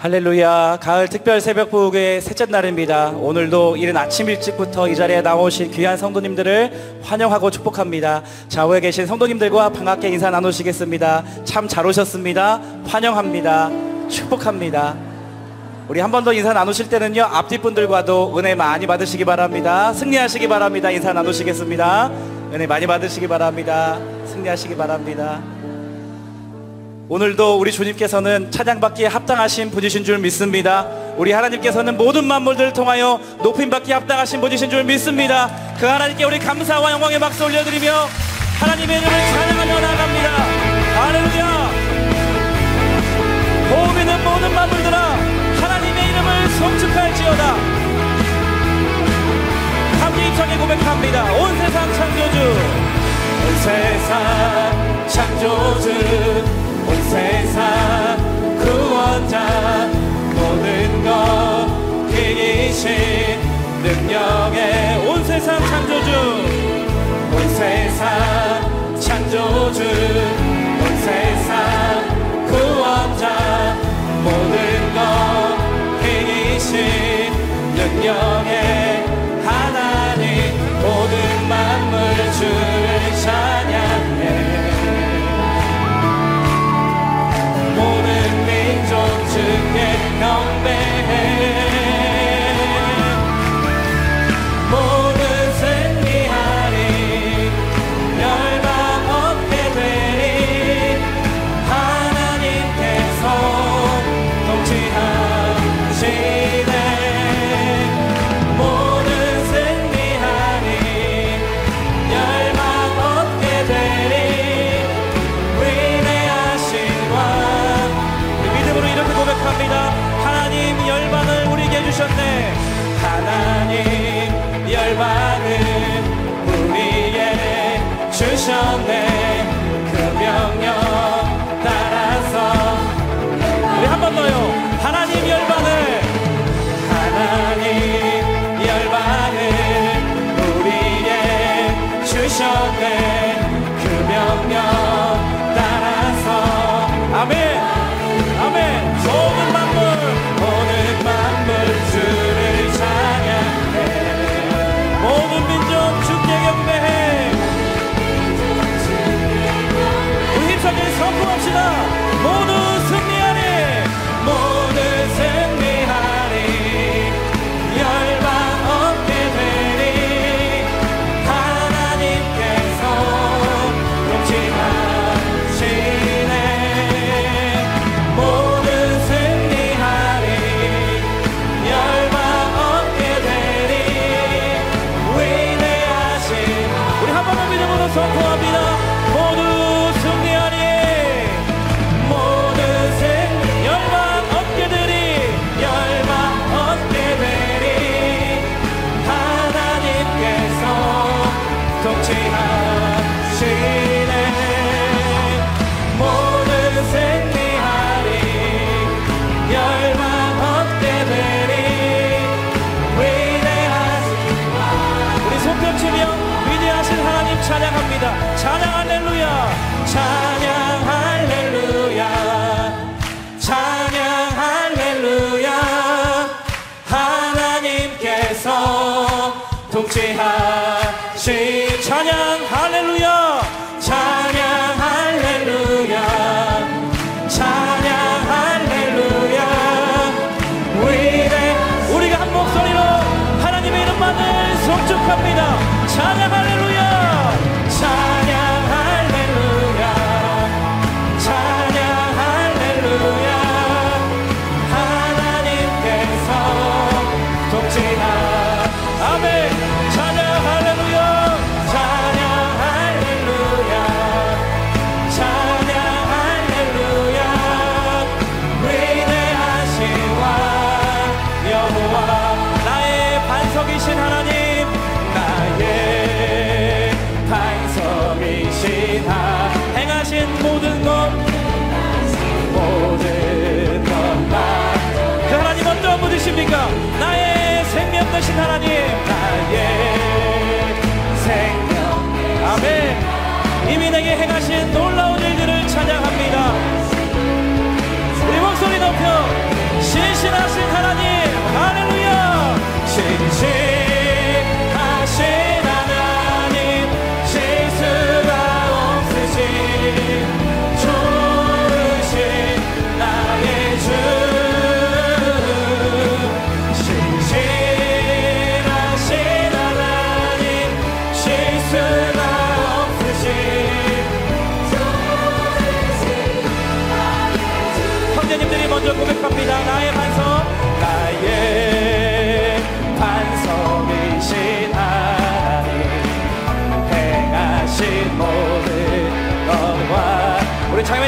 할렐루야. 가을 특별 새벽 부흥의 셋째 날입니다. 오늘도 이른 아침 일찍부터 이 자리에 나오신 귀한 성도님들을 환영하고 축복합니다. 좌우에 계신 성도님들과 반갑게 인사 나누시겠습니다. 참 잘 오셨습니다. 환영합니다. 축복합니다. 우리 한 번 더 인사 나누실 때는요, 앞뒤 분들과도 은혜 많이 받으시기 바랍니다. 승리하시기 바랍니다. 인사 나누시겠습니다. 은혜 많이 받으시기 바랍니다. 승리하시기 바랍니다. 오늘도 우리 주님께서는 찬양받기에 합당하신 분이신 줄 믿습니다. 우리 하나님께서는 모든 만물들을 통하여 높임받기에 합당하신 분이신 줄 믿습니다. 그 하나님께 우리 감사와 영광의 박수 올려드리며 하나님의 이름을 찬양하며 나아갑니다. 할렐루야. 호흡 있는 모든 만물들아, 하나님의 이름을 성축할지어다. 함께 힘차게 고백합니다. 온 세상 창조주, 온 세상 창조주, 온 세상 구원자, 모든 것 이기신 능력의 온 세상 창조주, 온 세상 창조주, 온 세상 구원자, 모든 것 이기신 능력의 하나님, 모든 만물 주를 찬양해. 모든 민족 주께 경배해. 모든 승리하리, 멸망 없게 되리. 하나님께서 통치하시네. 모든 승리하리, 멸망 없게 되리. 위대하신 왕, 믿음으로 이렇게 고백합니다. 하나님 열방을 우리에게 주셨네. 하나님 열방을 우리에게 주셨네. 그 명령 따라서 우리 한 번 더요. 하나님 열방을, 하나님 열방을 우리에게 주셨네. 그 명령 따라서 아멘. 아멘. 모든 만물 주를 찬양해. 모든 민족 주께 경배해. 우리 힘차게 선포합시다. 모두 승리하리, 모두 승리하리, 열방 없게 되리. 하나님께서 통치하시네. 모든 승리하리, 열방 없게 되리. 위대하신 우리 한 번 더 믿음으로 선포합니다. 모두 승리하리, 모든 승리, 열방 없게 되리, 열방 없게 되리. 하나님께서 통치하시네. 모든 승리하리, 열방 없게 되리. 위대하신 우리 손뼉치며 위대하신 하나님 찬양합니다. 찬양 할렐루야, 찬양 할렐루야, 찬양 할렐루야. 하나님께서 통치하신 찬양 할렐루야, 찬양 할렐루야, 찬양 할렐루야. 위대 우리가 한 목소리로 하나님의 이름만을 송축합니다. 찬양 할렐루야, 찬양 할렐루야, 찬양 할렐루야. 하나님께서 통치하 아멘. 찬양 할렐루야, 찬양 할렐루야, 찬양 할렐루야. 위대하신 왕 여호와, 나의 반석이신 하나님, 나의 반석이신 하나님, 행하신 모든 것, 모든 것만 그 하나님 어떤 분이십니까? 나의 생명 되신 하나님, 나의 생명, 아멘. 이미 내게 행하신 놀라운 일들을 찬양합니다. 우리 목소리 높여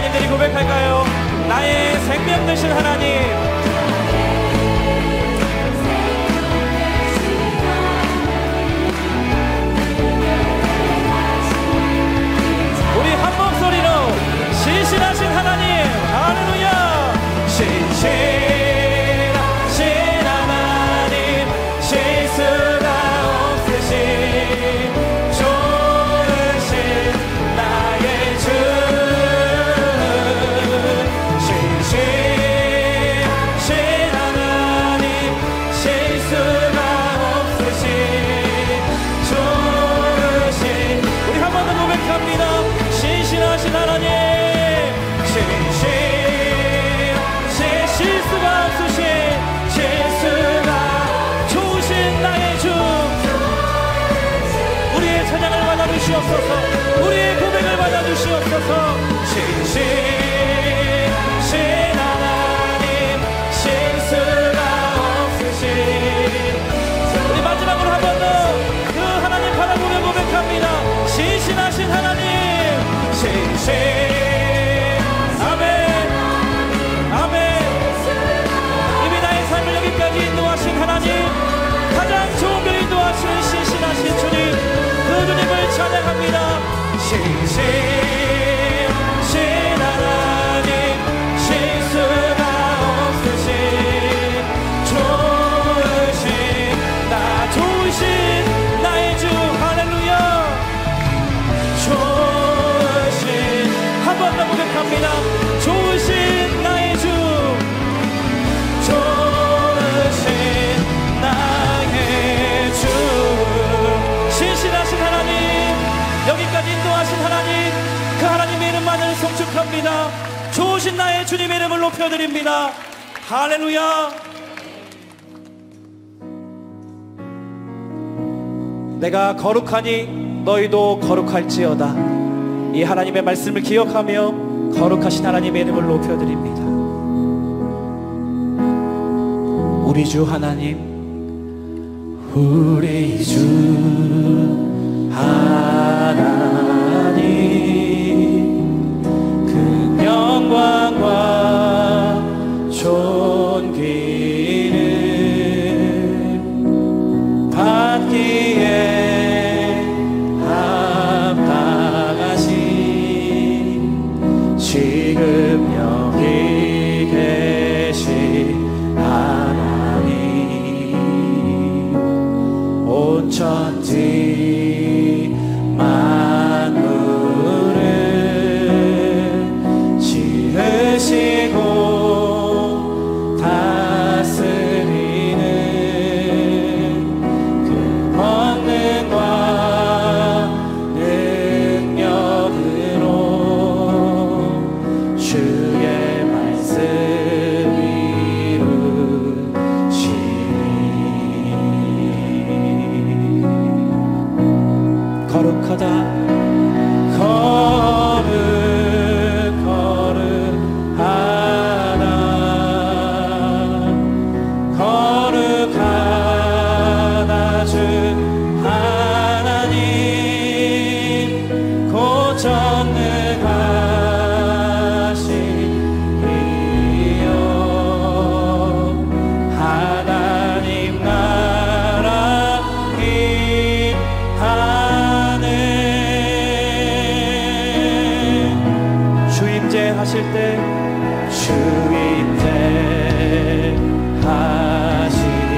기자님들이 고백할까요? 나의 생명 되신 하나님, 우리 한 목소리로 신실하신 하나님, 할렐루야. 신실하신 하나님, 실수가 없으신 좋으신 나의 주, 신실하신 하나님, 실수가 없으신 좋으신, 우리 한 번 더 고백합니다. 신실하신 하나님, 실수가 없으신, 실수가 좋으신 나의 주, 우리의 찬양을 받아주시옵소서, 우리의 고백을 받아주시옵소서. 신실하신 하나님, 실수가 없으신, 우리 마지막으로 한 번 더 그 하나님 바라보며 고백합니다. 신실하신 하나님, 신실, 아멘, 아멘. 이미 나의 삶을 여기까지 인도하신 하나님, 가장 좋은 길 인도하시는 신실하신 주님, 그 주님을 찬양합니다. 신실하신 하나님, 실수가 없으신 좋으신 나, 좋으신 나의 주, 할렐루야. 좋으신, 한 번 더 고백합니다. 좋으신 나의 주, 좋으신 나의 주, 신실하신 하나님, 여기까지 인도하신 하나님, 그 하나님의 이름만을 송축합니다. 좋으신 나의 주님의 이름을 높여드립니다. 할렐루야. 내가 거룩하니 너희도 거룩할지어다. 이 하나님의 말씀을 기억하며 거룩하신 하나님의 이름을 높여드립니다. 우리 주 하나님, 우리 주 하나님, 그 영광과 존귀를 받기에 합당하신 지금 여기 계신 하나님, 온 천지 만물을 지으시고 다스리는 그 권능과 능력으로 주의 말씀 이루시니 거룩하다, 거룩하다, 거룩하다 주 하나님, 곧 전능하신 이여, 하나님 나라 임하네. 주임제 하실 때, 주임제 하시니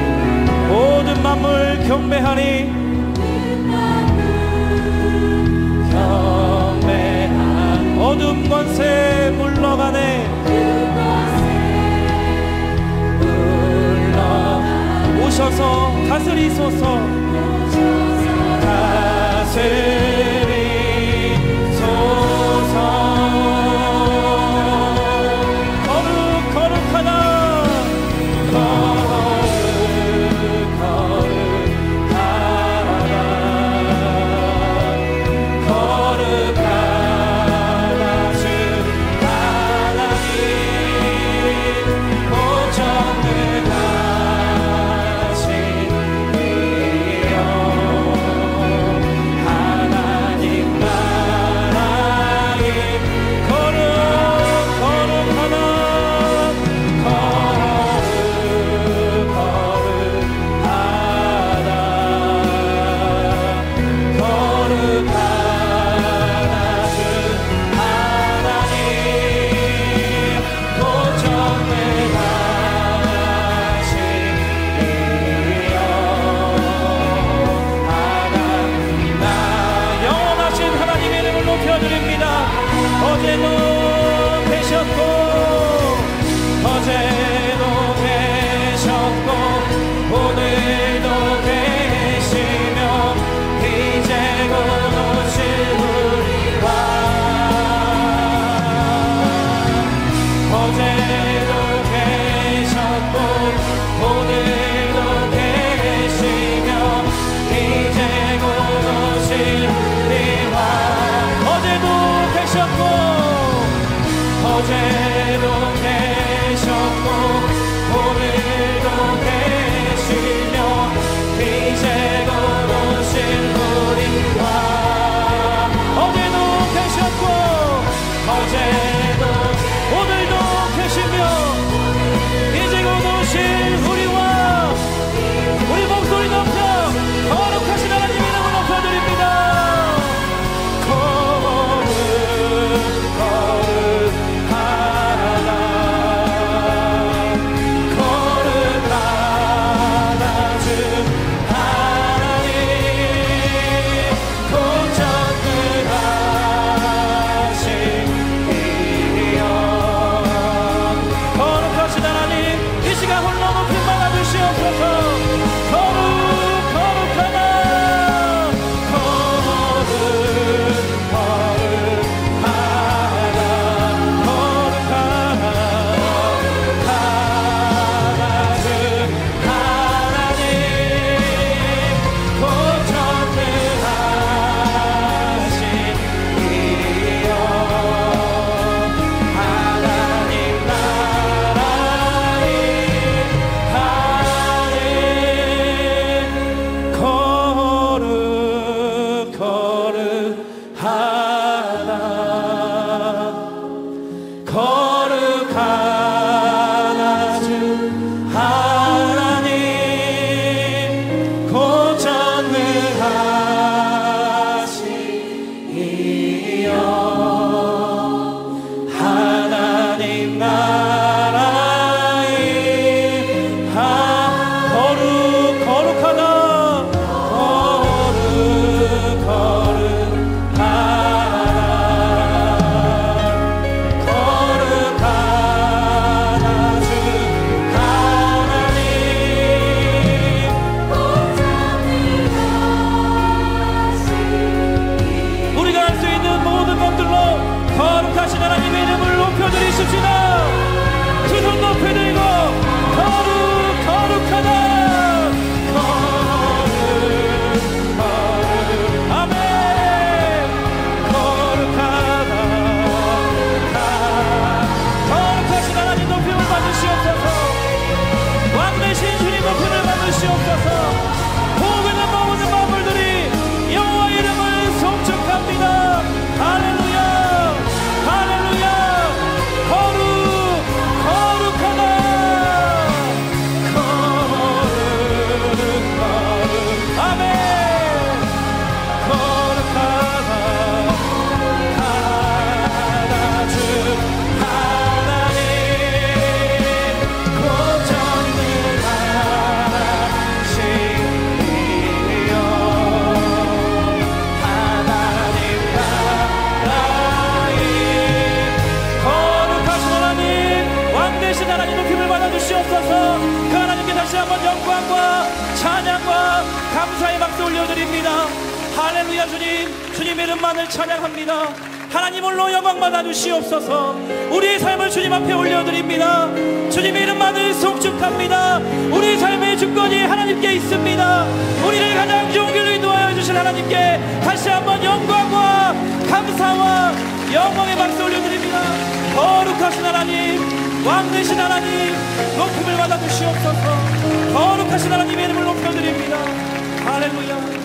모든 만물 경배하니, 경배한 어둠 권세 물러가네, 오셔서 다스리소서, 다스리소서. 거룩하다, 거룩하다 주 하나님, 곧 전능하신 이여, 하나님 어제도 계셨고 오늘도 계시며 이제 곧 오실 우리와 어제도 계셨고 어제도 오늘도 계시며 이제 곧 오실 우리와 우리 목소리 높여 거룩하신 하나님 이름을 높여드립니다. 감사의 박수 올려드립니다. 할렐루야. 주님의 이름만을 찬양합니다. 하나님 홀로 영광 받아주시옵소서. 우리의 삶을 주님 앞에 올려드립니다. 주님의 이름만을 송축합니다. 우리의 삶의 주권이 하나님께 있습니다. 우리를 가장 좋은 길로 인도하여 주신 하나님께 다시 한번 영광과 감사와 영광의 박수 올려드립니다. 거룩하신 하나님, 왕 되신 하나님, 높임을 받아주시옵소서. 거룩하신 하나님의 이름을 높여드립니다. 할렐루야.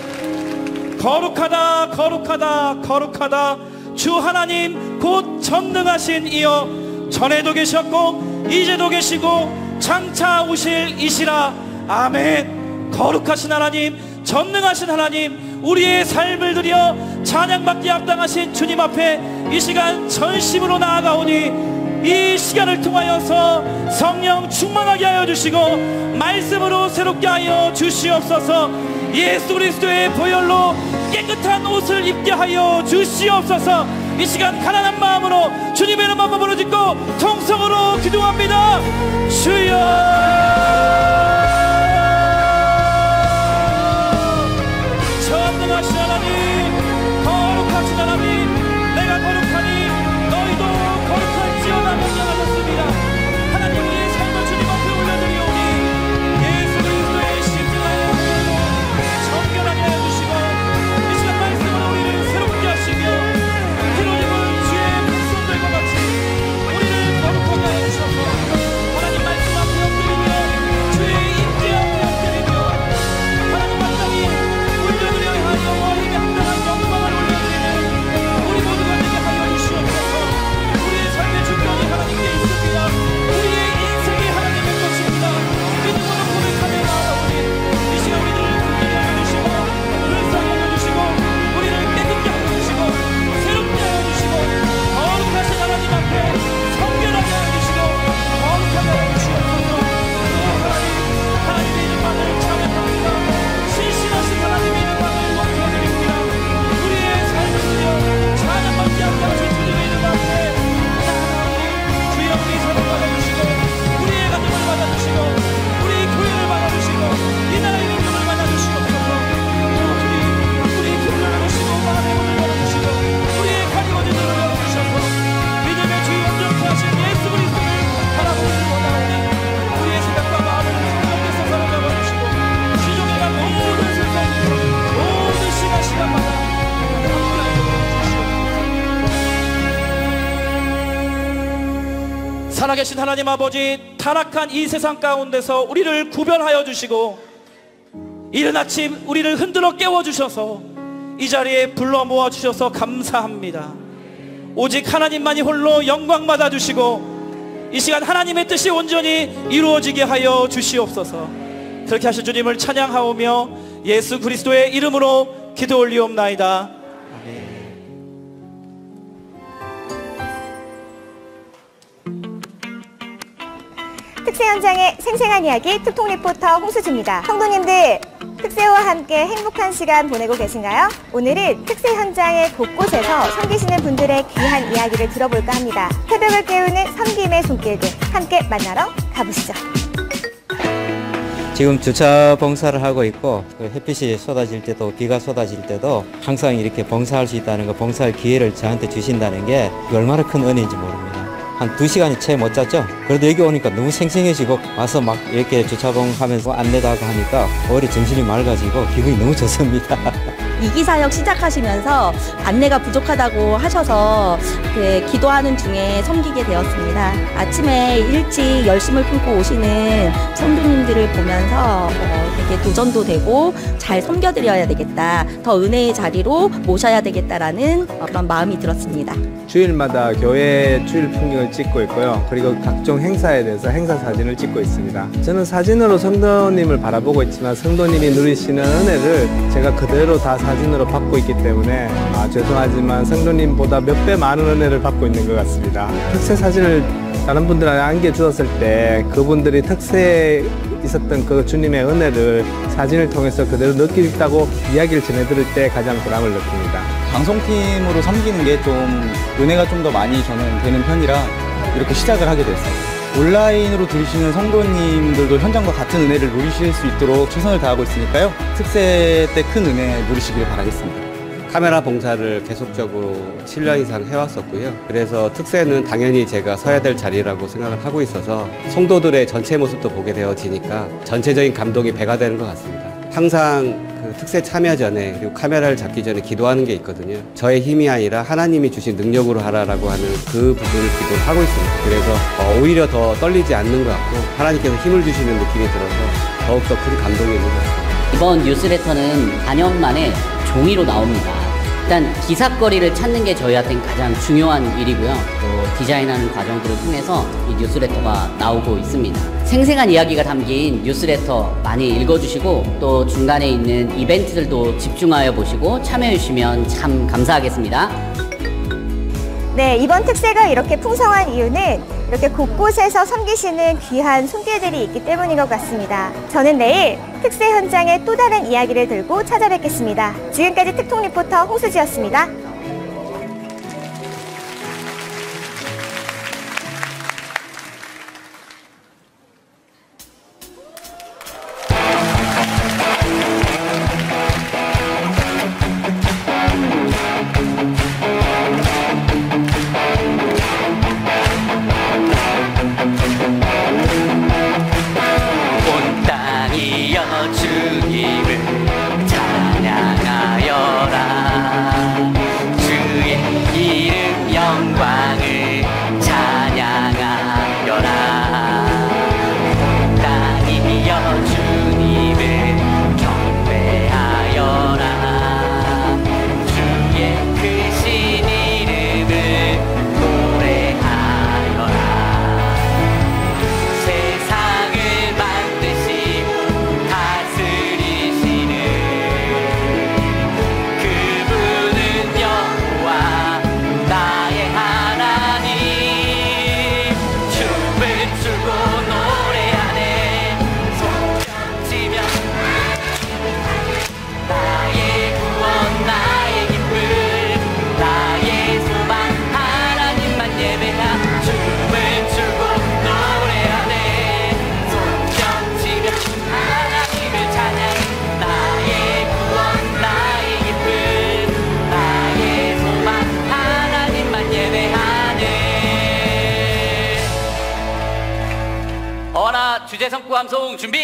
거룩하다 거룩하다 거룩하다. 주 하나님 곧 전능하신 이여, 전에도 계셨고 이제도 계시고 장차 오실 이시라. 아멘. 거룩하신 하나님, 전능하신 하나님, 우리의 삶을 드려 찬양받기 합당하신 주님 앞에 이 시간 전심으로 나아가오니 이 시간을 통하여서 성령 충만하게 하여 주시고 말씀으로 새롭게 하여 주시옵소서. 예수 그리스도의 보혈로 깨끗한 옷을 입게 하여 주시옵소서. 이 시간 가난한 마음으로 주님의 이름 한번 부르짖고 통성으로 기도합니다. 주여. 전능하신 하나님, 거룩하신 하나님, 내가 거룩하니 너희도 거룩할지어다 명령하셨습니다. 하나님, 우리의 삶을 주님 앞에 올려드리오니 예수 그리스도의 십자가의 보혈로 정결하게 해주시고 이 시간 말씀으로 우리를 새롭게 하시며 히로님을 주의 백성들과 같이 우리 살아계신 하나님 아버지, 타락한 이 세상 가운데서 우리를 구별하여 주시고 이른 아침 우리를 흔들어 깨워주셔서 이 자리에 불러 모아주셔서 감사합니다. 오직 하나님만이 홀로 영광 받아주시고 이 시간 하나님의 뜻이 온전히 이루어지게 하여 주시옵소서. 그렇게 하실 주님을 찬양하오며 예수 그리스도의 이름으로 기도 올리옵나이다. 특세 현장의 생생한 이야기 특통 리포터 홍수지입니다. 성도님들, 특세와 함께 행복한 시간 보내고 계신가요? 오늘은 특세 현장의 곳곳에서 섬기시는 분들의 귀한 이야기를 들어볼까 합니다. 새벽을 깨우는 섬김의 손길들 함께 만나러 가보시죠. 지금 주차 봉사를 하고 있고 햇빛이 쏟아질 때도 비가 쏟아질 때도 항상 이렇게 봉사할 수 있다는 거, 봉사할 기회를 저한테 주신다는 게 얼마나 큰 은혜인지 모릅니다. 한 2시간이 채 못 잤죠. 그래도 여기 오니까 너무 생생해지고 와서 막 이렇게 주차봉 하면서 안내도 하고 하니까 오히려 정신이 맑아지고 기분이 너무 좋습니다. 이기사역 시작하시면서 안내가 부족하다고 하셔서 기도하는 중에 섬기게 되었습니다. 아침에 일찍 열심을 품고 오시는 성도님들을 보면서 되게 도전도 되고 잘 섬겨드려야 되겠다, 더 은혜의 자리로 모셔야 되겠다라는 그런 마음이 들었습니다. 주일마다 교회 주일 풍경을 찍고 있고요. 그리고 각종 행사에 대해서 행사 사진을 찍고 있습니다. 저는 사진으로 성도님을 바라보고 있지만 성도님이 누리시는 은혜를 제가 그대로 다 사진으로 받고 있기 때문에 죄송하지만 성도님보다 몇 배 많은 은혜를 받고 있는 것 같습니다. 특세 사진을 다른 분들한테 안겨주었을 때 그분들이 특세에 있었던 그 주님의 은혜를 사진을 통해서 그대로 느낄 수 있다고 이야기를 전해드릴 때 가장 보람을 느낍니다. 방송팀으로 섬기는 게 좀 은혜가 좀 더 많이 저는 되는 편이라 이렇게 시작을 하게 됐어요. 온라인으로 들으시는 성도님들도 현장과 같은 은혜를 누리실 수 있도록 최선을 다하고 있으니까요. 특세 때 큰 은혜 누리시길 바라겠습니다. 카메라 봉사를 계속적으로 7년 이상 해왔었고요. 그래서 특세는 당연히 제가 서야 될 자리라고 생각을 하고 있어서 성도들의 전체 모습도 보게 되어지니까 전체적인 감동이 배가 되는 것 같습니다. 항상 그 특세 참여 전에 그리고 카메라를 잡기 전에 기도하는 게 있거든요. 저의 힘이 아니라 하나님이 주신 능력으로 하라라고 하는 그 부분을 기도를 하고 있습니다. 그래서 오히려 더 떨리지 않는 것 같고 하나님께서 힘을 주시는 느낌이 들어서 더욱더 큰 감동이 있는 것 같습니다. 이번 뉴스레터는 4년 만에 종이로 나옵니다. 일단 기사거리를 찾는 게 저희한테는 가장 중요한 일이고요. 또 디자인하는 과정들을 통해서 이 뉴스레터가 나오고 있습니다. 생생한 이야기가 담긴 뉴스레터 많이 읽어주시고 또 중간에 있는 이벤트들도 집중하여 보시고 참여해 주시면 참 감사하겠습니다. 네, 이번 특세가 이렇게 풍성한 이유는 이렇게 곳곳에서 섬기시는 귀한 손길들이 있기 때문인 것 같습니다. 저는 내일 특세 현장의 또 다른 이야기를 들고 찾아뵙겠습니다. 지금까지 특통 리포터 홍수지였습니다. 주님을 찬양하여라. 주의 이름 영광을 찬양하여라. 땅이여 주님을 경배하여라. 주의 크신 이름을 노래하여라. 세상을 만드시고 그분은 여호와 나의 하나님. 춤을 추고 노래하네. 손뼉치며 나의 구원 나의 기쁨 나의 소망 하나님만 예배하. 춤을 추고 노래하네. 손뼉치며 하나님을 찬양해. 나의 구원 나의 기쁨 나의 소망 하나님만 예배하네. 어라 주제 성구 암송 준비.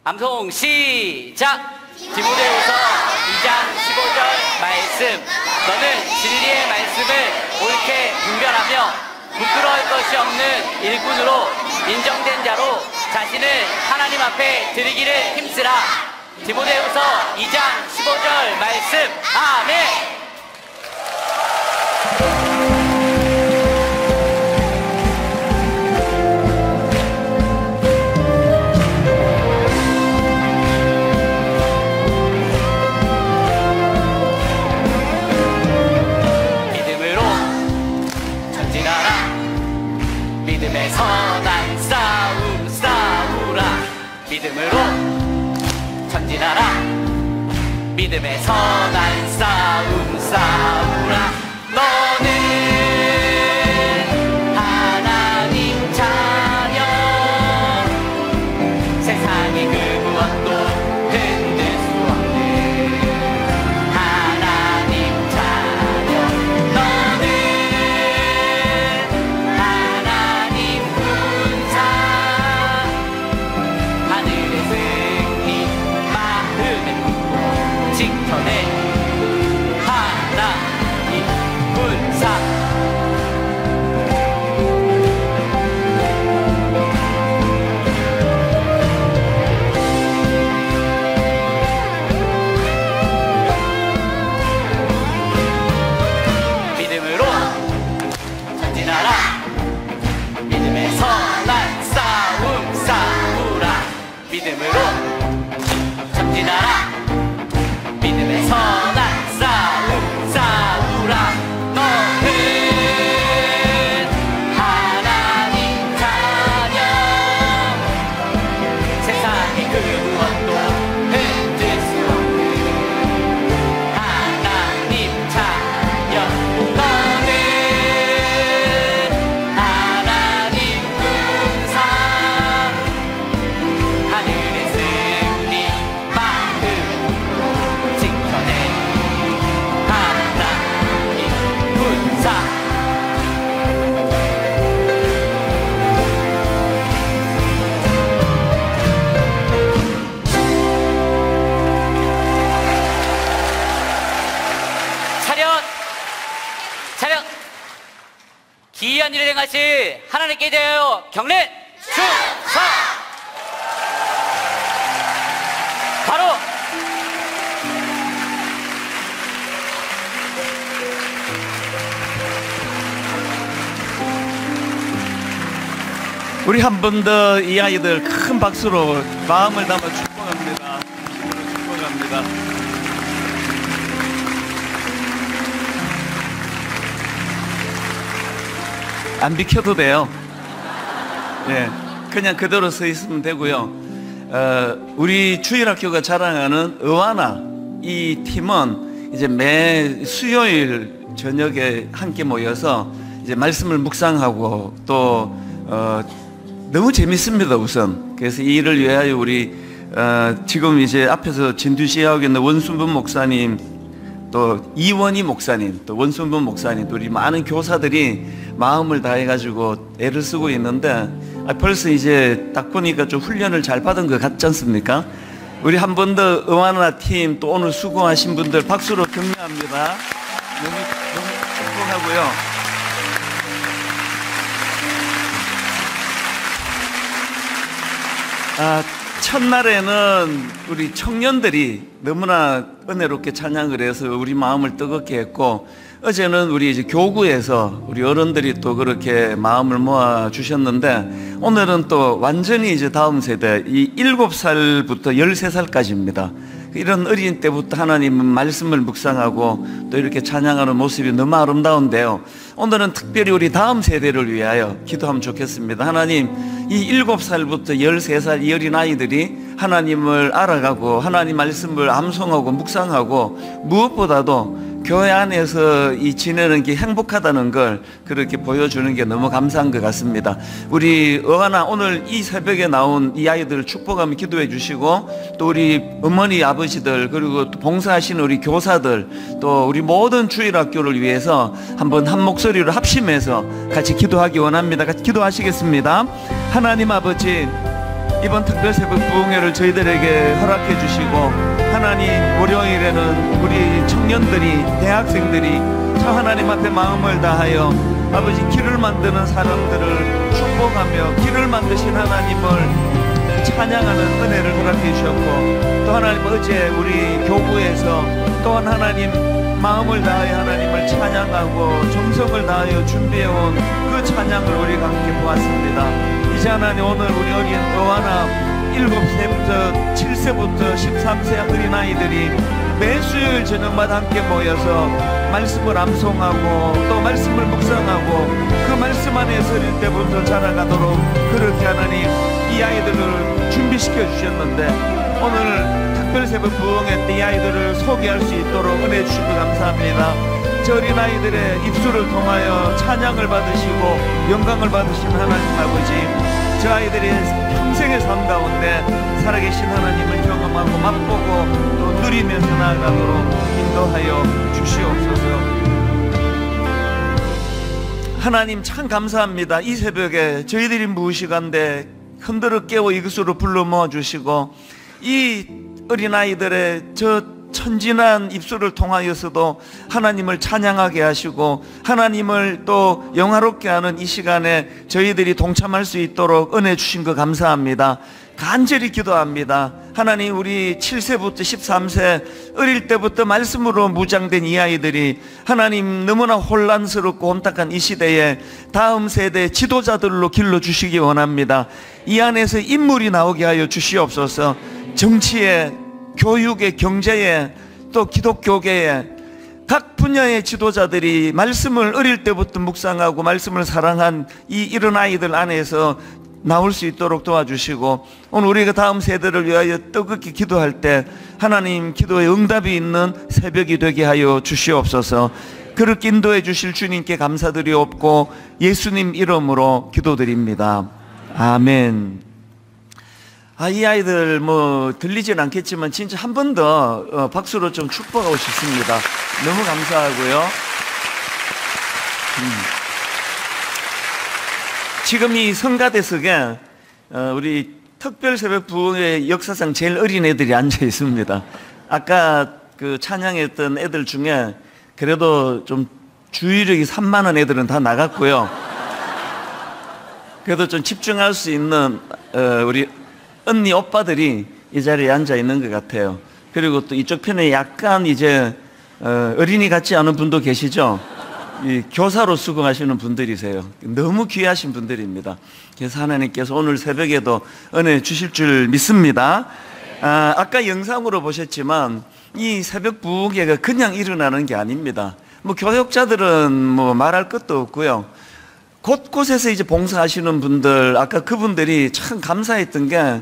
암송 시작. 디모데후서 2장 15절 말씀. 너는 진리의 말씀을 옳게 분별하며 부끄러울 것이 것이 없는 일꾼으로 인정된 자로 자신을 하나님 앞에 드리기를 힘쓰라. 디모데후서 2장 15절 말씀. 아멘. 믿음의 선한 싸움 싸우라. 믿음으로 전진하라. 믿음의 선한 싸움 싸우라. 너는 하나님 자녀. 세상이 그 무엇도 흔들 수 없는 하나님 자녀. 너는 하늘의 승리 마음에 품고 지켜내 하나님 군사. 믿음으로 전진하라. 믿음의 선한 싸움 싸우라. 믿음으로 전진하라. 믿음의 선한 싸움 싸우라. 너는 하나님 자녀. 세상이 그 무엇도 흔들 수 없는 하나님 자녀. 너는 하나님 군사. 하늘의 승리 마음으로 지켜내 하나님 군사. 차렷! 차렷! 기이한 일을 행하실 하나님께 대하여 경례 충성! 바로 우리 한 번 더 이 아이들 큰 박수로 마음을 담아 축복합니다. 축복합니다. 안 비켜도 돼요. 네, 그냥 그대로 서 있으면 되고요. 우리 주일학교가 자랑하는 의와나 이 팀은 이제 매 수요일 저녁에 함께 모여서 이제 말씀을 묵상하고 또 너무 재밌습니다. 우선 그래서 이 일을 위하여 우리 지금 이제 앞에서 진두시하고 있는 원순분 목사님, 또 이원희 목사님, 또 원순분 목사님, 또 우리 많은 교사들이 마음을 다해가지고 애를 쓰고 있는데 벌써 이제 딱 보니까 좀 훈련을 잘 받은 것 같지 않습니까? 우리 한 번 더 의와나 팀 또 오늘 수고하신 분들 박수로 격려합니다. 너무 축복하고요. 첫날에는 우리 청년들이 너무나 은혜롭게 찬양을 해서 우리 마음을 뜨겁게 했고, 어제는 우리 이제 교구에서 우리 어른들이 또 그렇게 마음을 모아 주셨는데, 오늘은 또 완전히 이제 다음 세대, 이 7살부터 13살까지입니다. 이런 어린 때부터 하나님 말씀을 묵상하고 또 이렇게 찬양하는 모습이 너무 아름다운데요. 오늘은 특별히 우리 다음 세대를 위하여 기도하면 좋겠습니다. 하나님, 이 7살부터 13살 이 어린 아이들이 하나님을 알아가고 하나님 말씀을 암송하고 묵상하고 무엇보다도 교회 안에서 이 지내는 게 행복하다는 걸 그렇게 보여주는 게 너무 감사한 것 같습니다. 우리 의와나 오늘 이 새벽에 나온 이 아이들을 축복하며 기도해 주시고, 또 우리 어머니 아버지들, 그리고 또 봉사하시는 우리 교사들, 또 우리 모든 주일학교를 위해서 한번 한 목소리로 합심해서 같이 기도하기 원합니다. 같이 기도하시겠습니다. 하나님 아버지, 이번 특별 새벽 부흥회를 저희들에게 허락해 주시고, 하나님 월요일에는 우리 청년들이, 대학생들이 참 하나님 앞에 마음을 다하여 아버지 길을 만드는 사람들을 축복하며 길을 만드신 하나님을 찬양하는 은혜를 허락해 주셨고, 또 하나님 어제 우리 교구에서 또한 하나님 마음을 다하여 하나님을 찬양하고 정성을 다하여 준비해온 그 찬양을 우리가 함께 보았습니다. 이제 하나님 오늘 우리 어린 어와나 7세부터 7세부터 13세 어린아이들이 매 수요일 저녁마다 함께 모여서 말씀을 암송하고 또 말씀을 묵상하고 그 말씀 안에 서릴 때부터 자라가도록 그렇게 하나님 이 아이들을 준비시켜 주셨는데, 오늘 특별새벽 부흥회 때 이 아이들을 소개할 수 있도록 은혜 주시고 감사합니다. 저 어린아이들의 입술을 통하여 찬양을 받으시고 영광을 받으신 하나님 아버지, 저 아이들이 평생의 삶 가운데 살아계신 하나님을 경험하고 맛보고 또 누리면서 나아가도록 인도하여 주시옵소서. 하나님 참 감사합니다. 이 새벽에 저희들이 무의식한데 흔들어 깨워 이것으로 불러 모아주시고, 이 어린아이들의 저 천진한 입술을 통하여서도 하나님을 찬양하게 하시고 하나님을 또 영화롭게 하는 이 시간에 저희들이 동참할 수 있도록 은혜 주신 거 감사합니다. 간절히 기도합니다. 하나님, 우리 7세부터 13세 어릴 때부터 말씀으로 무장된 이 아이들이 하나님 너무나 혼란스럽고 혼탁한 이 시대에 다음 세대 지도자들로 길러주시기 원합니다. 이 안에서 인물이 나오게 하여 주시옵소서. 정치에, 교육에, 경제에, 또 기독교계에 각 분야의 지도자들이 말씀을 어릴 때부터 묵상하고 말씀을 사랑한 이런 아이들 안에서 나올 수 있도록 도와주시고, 오늘 우리가 다음 세대를 위하여 뜨겁게 기도할 때 하나님 기도에 응답이 있는 새벽이 되게 하여 주시옵소서. 그렇게 인도해 주실 주님께 감사드리옵고 예수님 이름으로 기도드립니다. 아멘. 이 아이들 뭐 들리진 않겠지만 진짜 한 번 더 박수로 좀 축복하고 싶습니다. 너무 감사하고요. 지금 이 성가대석에 우리 특별새벽 부흥회 역사상 제일 어린 애들이 앉아 있습니다. 아까 그 찬양했던 애들 중에 그래도 좀 주의력이 산만한 애들은 다 나갔고요. 그래도 좀 집중할 수 있는 우리 언니 오빠들이 이 자리에 앉아 있는 것 같아요. 그리고 또 이쪽 편에 약간 이제 어린이 같지 않은 분도 계시죠? 이 교사로 수고하시는 분들이세요. 너무 귀하신 분들입니다. 그래서 하나님께서 오늘 새벽에도 은혜 주실 줄 믿습니다. 아까 영상으로 보셨지만 이 새벽 부흥회가 그냥 일어나는 게 아닙니다. 뭐 교역자들은 뭐 말할 것도 없고요. 곳곳에서 이제 봉사하시는 분들, 아까 그분들이 참 감사했던 게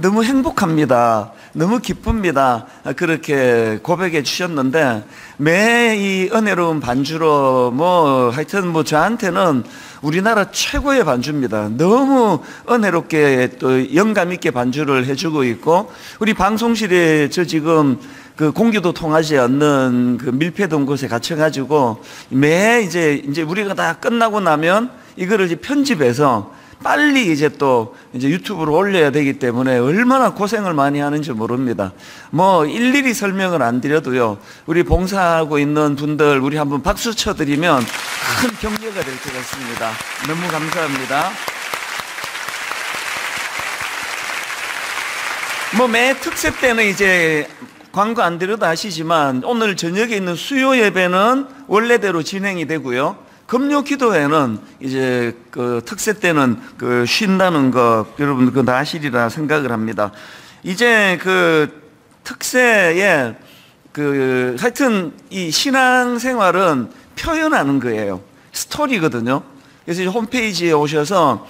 너무 행복합니다, 너무 기쁩니다, 그렇게 고백해 주셨는데, 매 이 은혜로운 반주로 뭐 하여튼 뭐 저한테는 우리나라 최고의 반주입니다. 너무 은혜롭게 또 영감 있게 반주를 해주고 있고, 우리 방송실에 저 지금 그 공기도 통하지 않는 그 밀폐된 곳에 갇혀가지고 매 이제 우리가 다 끝나고 나면 이거를 이제 편집해서 빨리 이제 또 이제 유튜브로 올려야 되기 때문에 얼마나 고생을 많이 하는지 모릅니다. 뭐 일일이 설명을 안 드려도요, 우리 봉사하고 있는 분들 우리 한번 박수 쳐드리면 큰 격려가 될 것 같습니다. 너무 감사합니다. 뭐 매 특세 때는 이제 광고 안 드려도 아시지만 오늘 저녁에 있는 수요 예배는 원래대로 진행이 되고요. 금요 기도회는 이제 그 특세 때는 그 쉰다는 거 여러분 그 아시리라 생각을 합니다. 이제 그 특세에 그 하여튼 이 신앙생활은 표현하는 거예요. 스토리거든요. 그래서 이제 홈페이지에 오셔서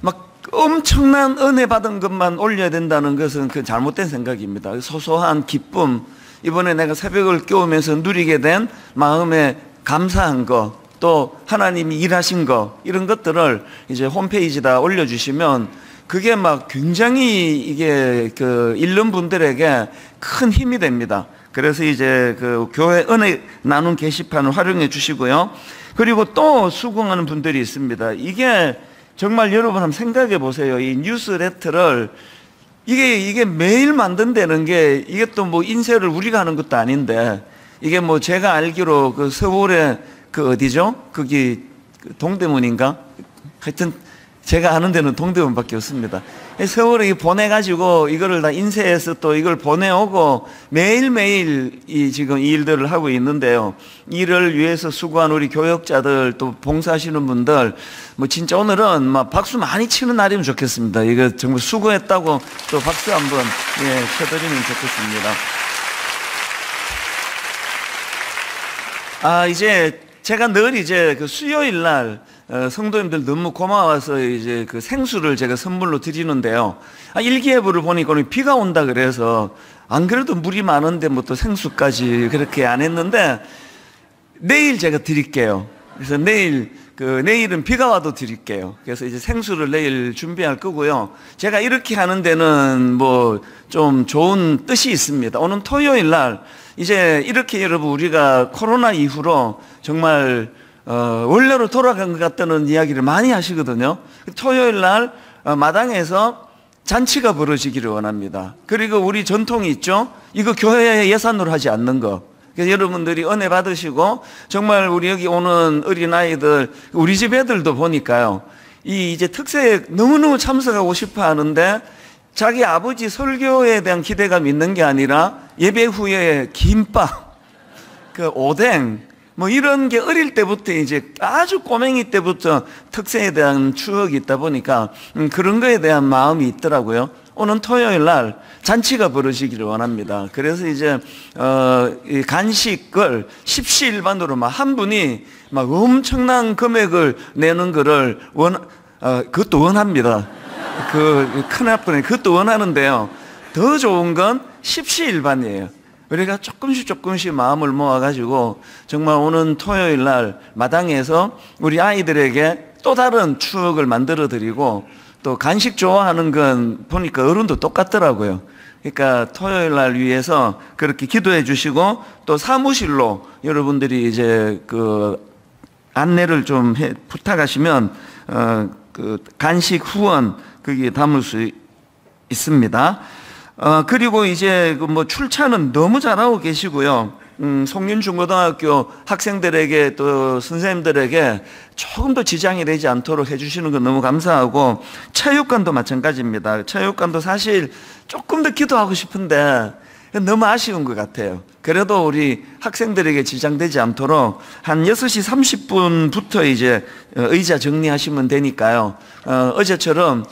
막 엄청난 은혜 받은 것만 올려야 된다는 것은 그 잘못된 생각입니다. 소소한 기쁨, 이번에 내가 새벽을 깨우면서 누리게 된 마음에 감사한 거, 또 하나님이 일하신 거, 이런 것들을 이제 홈페이지에다 올려주시면 그게 막 굉장히 이게 그 읽는 분들에게 큰 힘이 됩니다. 그래서 이제 그 교회 은혜 나눔 게시판을 활용해 주시고요. 그리고 또 수긍하는 분들이 있습니다. 이게 정말 여러분 한번 생각해 보세요. 이 뉴스레터를 이게 매일 만든다는 게 이게 또 뭐 인쇄를 우리가 하는 것도 아닌데, 이게 뭐 제가 알기로 그 서울에 그 어디죠? 거기 동대문인가? 하여튼 제가 아는 데는 동대문밖에 없습니다. 서울에 보내가지고 이거를 다 인쇄해서 또 이걸 보내오고 매일매일 지금 이 일들을 하고 있는데요. 이를 위해서 수고한 우리 교역자들 또 봉사하시는 분들 뭐 진짜 오늘은 막 박수 많이 치는 날이면 좋겠습니다. 이거 정말 수고했다고 또 박수 한번 쳐드리면 좋겠습니다. 이제 제가 늘 이제 그 수요일 날 성도님들 너무 고마워서 이제 그 생수를 제가 선물로 드리는데요. 일기예보를 보니까 오늘 비가 온다 그래서 안 그래도 물이 많은데 뭐 또 생수까지 그렇게 안 했는데 내일 제가 드릴게요. 그래서 내일은 비가 와도 드릴게요. 그래서 이제 생수를 내일 준비할 거고요. 제가 이렇게 하는 데는 뭐 좀 좋은 뜻이 있습니다. 오늘 토요일 날 이제 이렇게 여러분 우리가 코로나 이후로 정말 원래로 돌아간 것 같다는 이야기를 많이 하시거든요. 토요일 날 마당에서 잔치가 벌어지기를 원합니다. 그리고 우리 전통이 있죠. 이거 교회 예산으로 하지 않는 거. 그래서 여러분들이 은혜 받으시고 정말 우리 여기 오는 어린아이들 우리 집 애들도 보니까요. 이제 특세에 너무너무 참석하고 싶어 하는데 자기 아버지 설교에 대한 기대감이 있는 게 아니라 예배 후에 김밥, 그 오뎅 뭐 이런 게 어릴 때부터 이제 아주 꼬맹이 때부터 특세에 대한 추억이 있다 보니까 그런 거에 대한 마음이 있더라고요. 오늘 토요일 날 잔치가 벌어지기를 원합니다. 그래서 이제 이 간식을 십시일반으로 막 한 분이 막 엄청난 금액을 내는 거를 그것도 원합니다. 그 큰아빠는 그것도 원하는데요. 더 좋은 건 십시일반이에요. 우리가 조금씩 마음을 모아가지고 정말 오는 토요일 날 마당에서 우리 아이들에게 또 다른 추억을 만들어 드리고 또 간식 좋아하는 건 보니까 어른도 똑같더라고요. 그러니까 토요일 날 위해서 그렇게 기도해 주시고 또 사무실로 여러분들이 이제 그 안내를 좀 부탁하시면 그 간식 후원 거기에 담을 수 있습니다. 그리고 이제 그 뭐 출차는 너무 잘하고 계시고요. 송림중고등학교 학생들에게 또 선생님들에게 조금 더 지장이 되지 않도록 해주시는 건 너무 감사하고 체육관도 마찬가지입니다. 체육관도 사실 조금 더 기도하고 싶은데 너무 아쉬운 것 같아요. 그래도 우리 학생들에게 지장되지 않도록 한 6시 30분부터 이제 의자 정리하시면 되니까요. 어제처럼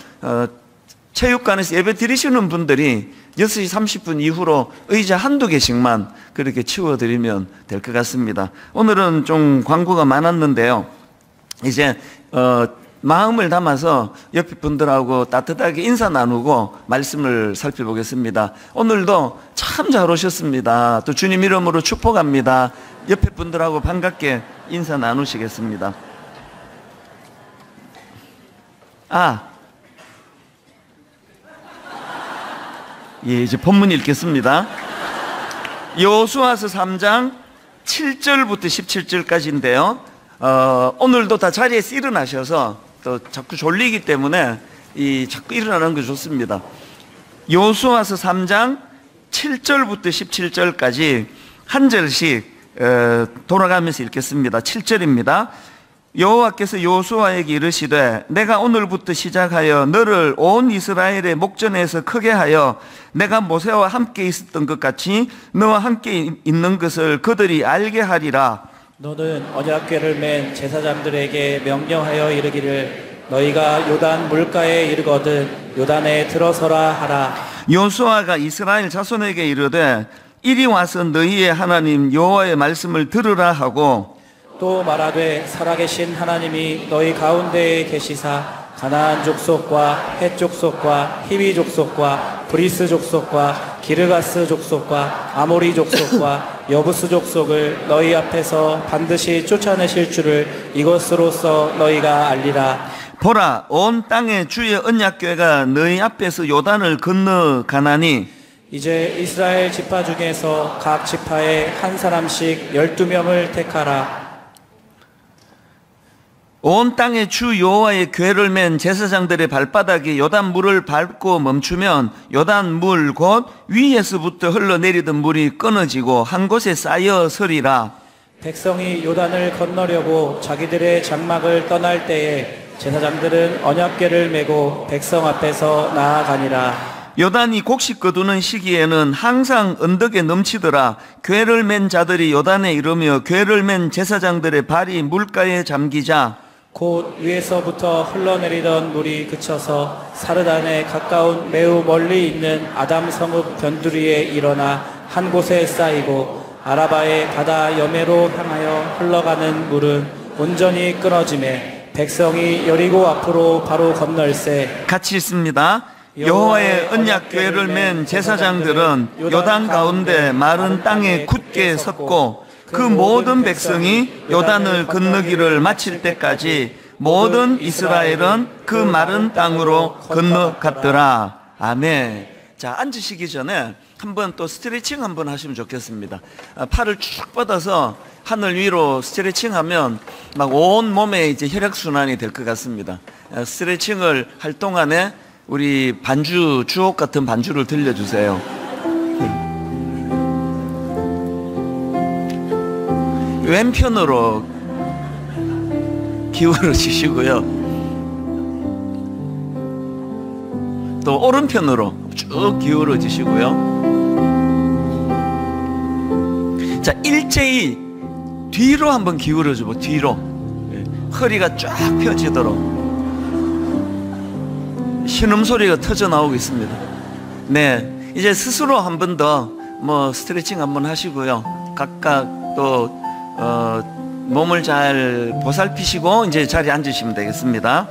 체육관에서 예배 드리시는 분들이 6시 30분 이후로 의자 한두 개씩만 그렇게 치워드리면 될 것 같습니다. 오늘은 좀 광고가 많았는데요. 이제 마음을 담아서 옆에 분들하고 따뜻하게 인사 나누고 말씀을 살펴보겠습니다. 오늘도 참 잘 오셨습니다. 또 주님 이름으로 축복합니다. 옆에 분들하고 반갑게 인사 나누시겠습니다. 예, 이제 본문 읽겠습니다. 여호수아서 3장 7절부터 17절까지인데요. 오늘도 다 자리에서 일어나셔서 또 자꾸 졸리기 때문에 자꾸 일어나는 거 좋습니다. 여호수아서 3장 7절부터 17절까지 한 절씩 돌아가면서 읽겠습니다. 7절입니다. 여호와께서 여호수아에게 이르시되 내가 오늘부터 시작하여 너를 온 이스라엘의 목전에서 크게 하여 내가 모세와 함께 있었던 것 같이 너와 함께 있는 것을 그들이 알게 하리라. 너는 언약궤를 맨 제사장들에게 명령하여 이르기를 너희가 요단 물가에 이르거든 요단에 들어서라 하라. 여호수아가 이스라엘 자손에게 이르되 이리 와서 너희의 하나님 여호와의 말씀을 들으라 하고 또 말하되 살아계신 하나님이 너희 가운데에 계시사 가나안 족속과 헷 족속과 히위 족속과 브리스 족속과 기르가스 족속과 아모리 족속과 여부스 족속을 너희 앞에서 반드시 쫓아내실 줄을 이것으로써 너희가 알리라. 보라 온 땅에 주의 언약궤가 너희 앞에서 요단을 건너가나니 이제 이스라엘 지파 중에서 각 지파에 한 사람씩 12명을 택하라. 온 땅에 주 여호와의 궤를 맨 제사장들의 발바닥이 요단 물을 밟고 멈추면 요단 물 곧 위에서부터 흘러내리던 물이 끊어지고 한 곳에 쌓여 서리라. 백성이 요단을 건너려고 자기들의 장막을 떠날 때에 제사장들은 언약궤를 메고 백성 앞에서 나아가니라. 요단이 곡식 거두는 시기에는 항상 언덕에 넘치더라. 궤를 맨 자들이 요단에 이르며 궤를 맨 제사장들의 발이 물가에 잠기자 곧 위에서부터 흘러내리던 물이 그쳐서 사르단에 가까운 매우 멀리 있는 아담 성읍 변두리에 일어나 한 곳에 쌓이고 아라바의 바다 여매로 향하여 흘러가는 물은 온전히 끊어지매 백성이 여리고 앞으로 바로 건널세. 같이 있습니다. 여호와의 언약궤를 맨 제사장들은 요단 가운데 마른 땅에 굳게 섰고 그 모든 백성이 요단을 건너기를 마칠 때까지 모든 이스라엘은 그 마른 땅으로 건너갔더라. 아멘. 자, 앉으시기 전에 한번 또 스트레칭 한번 하시면 좋겠습니다. 팔을 쭉 뻗어서 하늘 위로 스트레칭 하면 막 온 몸에 이제 혈액순환이 될 것 같습니다. 스트레칭을 할 동안에 우리 반주, 주옥 같은 반주를 들려주세요. 왼편으로 기울어지시고요. 또 오른편으로 쭉 기울어지시고요. 자, 일제히 뒤로 한번 기울어주고 뒤로 허리가 쫙 펴지도록 신음소리가 터져 나오고 있습니다. 네, 이제 스스로 한 번 더 뭐 스트레칭 한번 하시고요. 각각 또 몸을 잘 보살피시고 이제 자리에 앉으시면 되겠습니다.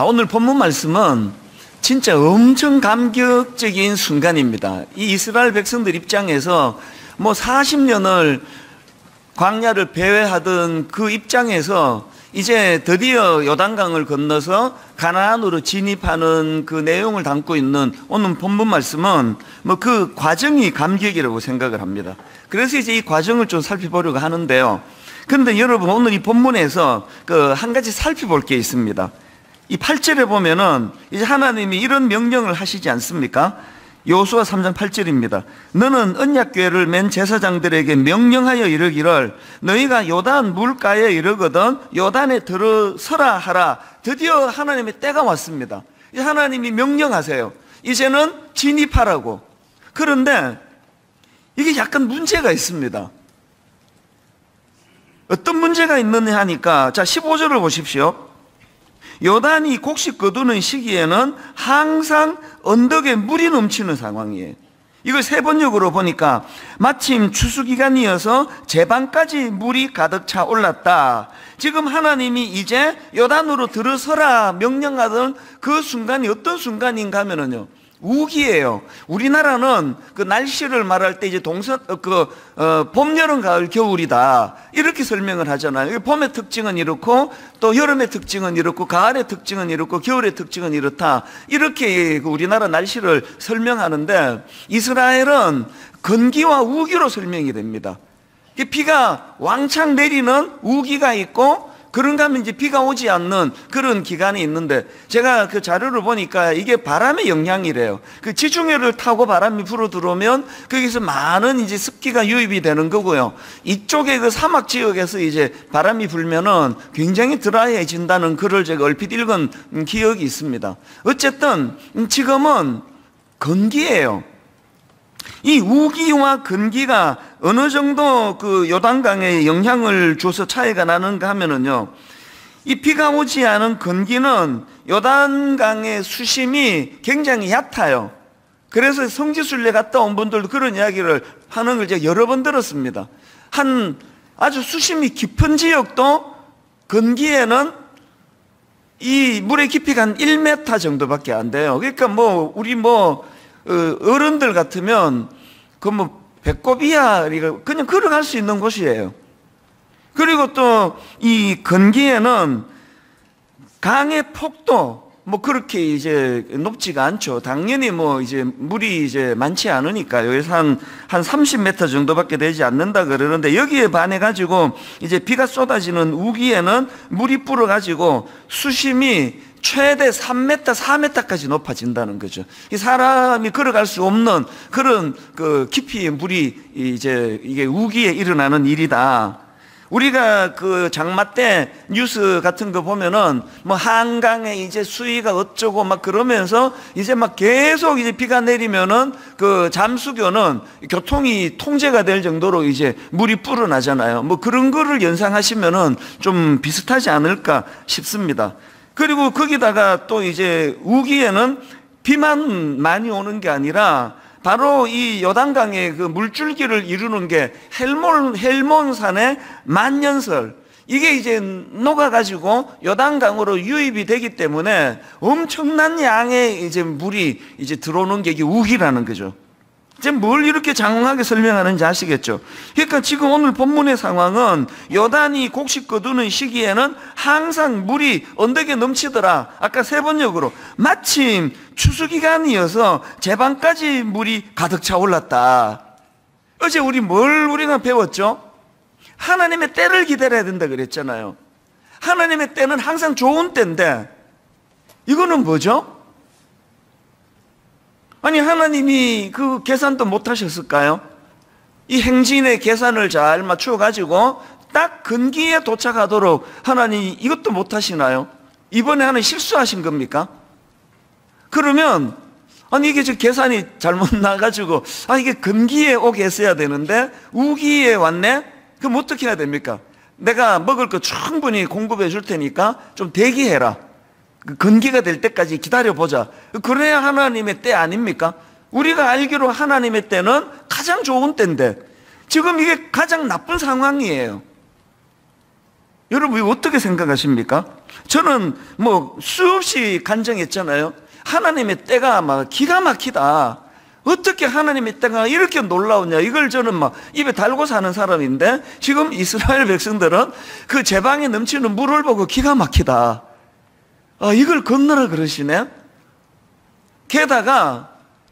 오늘 본문 말씀은 진짜 엄청 감격적인 순간입니다. 이 이스라엘 백성들 입장에서 뭐 40년을 광야를 배회하던 그 입장에서 이제 드디어 요단강을 건너서 가나안으로 진입하는 그 내용을 담고 있는 오늘 본문 말씀은 뭐 그 과정이 감격이라고 생각을 합니다. 그래서 이제 이 과정을 좀 살펴보려고 하는데요. 그런데 여러분, 오늘 이 본문에서 그 한 가지 살펴볼 게 있습니다. 이 8절에 보면은 이제 하나님이 이런 명령을 하시지 않습니까? 여호수아 3장 8절입니다. 너는 언약궤를 맨 제사장들에게 명령하여 이르기를 너희가 요단 물가에 이르거든 요단에 들어서라 하라. 드디어 하나님의 때가 왔습니다. 이제 하나님이 명령하세요. 이제는 진입하라고. 그런데 이게 약간 문제가 있습니다. 어떤 문제가 있느냐 하니까, 자, 15절을 보십시오. 요단이 곡식 거두는 시기에는 항상 언덕에 물이 넘치는 상황이에요. 이걸 세 번역으로 보니까 마침 추수기간이어서 제방까지 물이 가득 차 올랐다. 지금 하나님이 이제 요단으로 들어서라 명령하던 그 순간이 어떤 순간인가 하면은요, 우기예요. 우리나라는 그 날씨를 말할 때 이제 봄, 여름, 가을, 겨울이다 이렇게 설명을 하잖아요. 봄의 특징은 이렇고 또 여름의 특징은 이렇고 가을의 특징은 이렇고 겨울의 특징은 이렇다 이렇게 우리나라 날씨를 설명하는데 이스라엘은 건기와 우기로 설명이 됩니다. 비가 왕창 내리는 우기가 있고 그런가 하면 이제 비가 오지 않는 그런 기간이 있는데, 제가 그 자료를 보니까 이게 바람의 영향이래요. 그 지중해를 타고 바람이 불어 들어오면 거기서 많은 이제 습기가 유입이 되는 거고요. 이쪽에 그 사막 지역에서 이제 바람이 불면은 굉장히 드라이해진다는 글을 제가 얼핏 읽은 기억이 있습니다. 어쨌든 지금은 건기예요. 이 우기와 건기가 어느 정도 그 요단강에 영향을 줘서 차이가 나는가 하면은요, 이 비가 오지 않은 건기는 요단강의 수심이 굉장히 얕아요. 그래서 성지순례 갔다 온 분들도 그런 이야기를 하는 걸 제가 여러 번 들었습니다. 한 아주 수심이 깊은 지역도 건기에는 이 물의 깊이가 한 1m 정도밖에 안 돼요. 그러니까 우리 어른들 같으면 배꼽 이하 그냥 걸어갈 수 있는 곳이에요. 그리고 또 이 건기에는 강의 폭도 뭐 그렇게 이제 높지가 않죠. 당연히 뭐 이제 물이 이제 많지 않으니까요. 여기서 한 30m 정도밖에 되지 않는다 그러는데, 여기에 반해 가지고 이제 비가 쏟아지는 우기에는 물이 불어 가지고 수심이 최대 3m, 4m까지 높아진다는 거죠. 이 사람이 걸어갈 수 없는 그런 그 깊이의 물이 이제 이게 우기에 일어나는 일이다. 우리가 그 장마 때 뉴스 같은 거 보면은 뭐 한강에 이제 수위가 어쩌고 막 그러면서 이제 막 계속 이제 비가 내리면은 그 잠수교는 교통이 통제가 될 정도로 이제 물이 불어나잖아요. 뭐 그런 거를 연상하시면은 좀 비슷하지 않을까 싶습니다. 그리고 거기다가 또 이제 우기에는 비만 많이 오는 게 아니라 바로 이 요단강의 그 물줄기를 이루는 게 헬몬산의 만년설, 이게 이제 녹아가지고 요단강으로 유입이 되기 때문에 엄청난 양의 이제 물이 이제 들어오는 게 이게 우기라는 거죠. 이제 뭘 이렇게 장황하게 설명하는지 아시겠죠? 그러니까 지금 오늘 본문의 상황은 요단이 곡식 거두는 시기에는 항상 물이 언덕에 넘치더라. 아까 세 번역으로 마침 추수기간이어서 제방까지 물이 가득 차 올랐다. 어제 우리가 배웠죠? 하나님의 때를 기다려야 된다 그랬잖아요. 하나님의 때는 항상 좋은 때인데 이거는 뭐죠? 아니, 하나님이 그 계산도 못 하셨을까요? 이 행진의 계산을 잘 맞춰가지고 딱 근기에 도착하도록 하나님이 이것도 못 하시나요? 이번에 하나님 실수하신 겁니까? 그러면 아니 이게 지금 계산이 잘못 나가지고 이게 근기에 오게 했어야 되는데 우기에 왔네? 그럼 어떻게 해야 됩니까? 내가 먹을 거 충분히 공급해 줄 테니까 좀 대기해라. 근기가 될 때까지 기다려보자. 그래야 하나님의 때 아닙니까? 우리가 알기로 하나님의 때는 가장 좋은 때인데 지금 이게 가장 나쁜 상황이에요. 여러분 이거 어떻게 생각하십니까? 저는 뭐 수없이 간증했잖아요. 하나님의 때가 막 기가 막히다. 어떻게 하나님의 때가 이렇게 놀라우냐. 이걸 저는 막 입에 달고 사는 사람인데 지금 이스라엘 백성들은 그 제방에 넘치는 물을 보고 기가 막히다. 이걸 건너라 그러시네. 게다가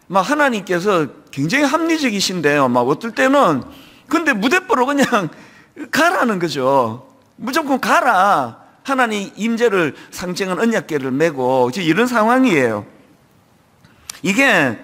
막 하나님께서 굉장히 합리적이신데요. 막 어떨 때는 근데 무대뽀로 그냥 가라는 거죠. 무조건 가라. 하나님 임재를 상징한 언약궤를 메고 이런 상황이에요. 이게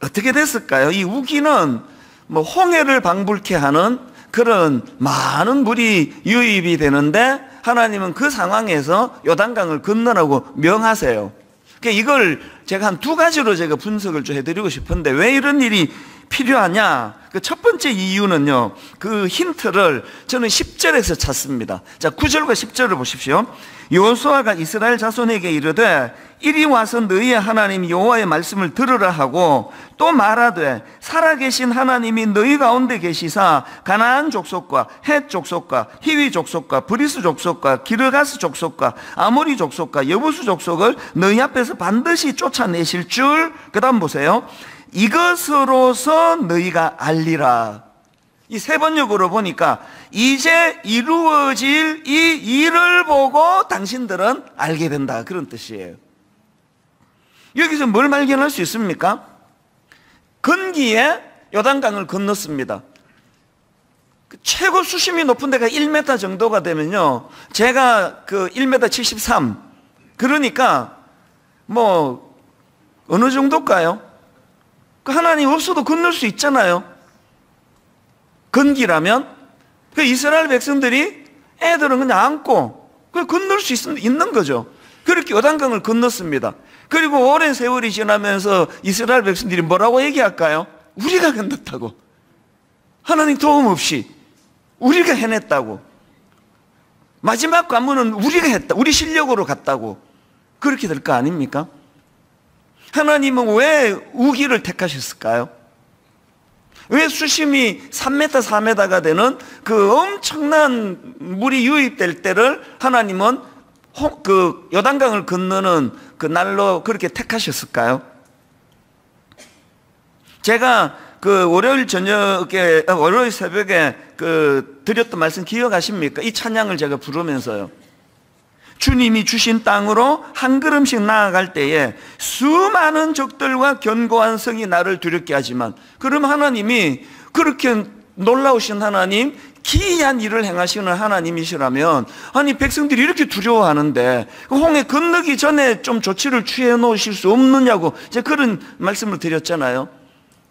어떻게 됐을까요? 이 우기는 뭐 홍해를 방불케 하는 그런 많은 물이 유입이 되는데 하나님은 그 상황에서 요단강을 건너라고 명하세요. 그러니까 이걸 제가 한 두 가지로 제가 분석을 좀 해드리고 싶은데 왜 이런 일이 필요하냐? 그 첫 번째 이유는요, 그 힌트를 저는 10절에서 찾습니다. 자, 9절과 10절을 보십시오. 여호수아가 이스라엘 자손에게 이르되 이리 와서 너희의 하나님 여호와의 말씀을 들으라 하고 또 말하되 살아계신 하나님이 너희 가운데 계시사 가나안 족속과 헷 족속과 히위 족속과 브리스 족속과 기르가스 족속과 아모리 족속과 여부수 족속을 너희 앞에서 반드시 쫓아내실 줄. 그 다음 보세요. 이것으로서 너희가 알리라. 이 세 번역으로 보니까 이제 이루어질 이 일을 보고 당신들은 알게 된다, 그런 뜻이에요. 여기서 뭘 발견할 수 있습니까? 건기에 요단강을 건넜습니다. 최고 수심이 높은 데가 1m 정도가 되면요, 제가 그 1m 73, 그러니까 뭐 어느 정도일까요? 하나님 없어도 건널 수 있잖아요. 건기라면. 그 이스라엘 백성들이 애들은 그냥 안고 건널 수 있는 거죠. 그렇게 요단강을 건넜습니다. 그리고 오랜 세월이 지나면서 이스라엘 백성들이 뭐라고 얘기할까요? 우리가 건넜다고. 하나님 도움 없이 우리가 해냈다고. 마지막 관문은 우리가 했다. 우리 실력으로 갔다고. 그렇게 될 거 아닙니까? 하나님은 왜 우기를 택하셨을까요? 왜 수심이 3m, 4m가 되는 그 엄청난 물이 유입될 때를 하나님은 그 요단강을 건너는 그 날로 그렇게 택하셨을까요? 제가 그 월요일 새벽에 그 드렸던 말씀 기억하십니까? 이 찬양을 제가 부르면서요. 주님이 주신 땅으로 한 걸음씩 나아갈 때에 수많은 적들과 견고한 성이 나를 두렵게 하지만, 그럼 하나님이 그렇게 놀라우신 하나님, 기이한 일을 행하시는 하나님이시라면, 아니 백성들이 이렇게 두려워하는데 홍해 건너기 전에 좀 조치를 취해 놓으실 수 없느냐고 제가 그런 말씀을 드렸잖아요.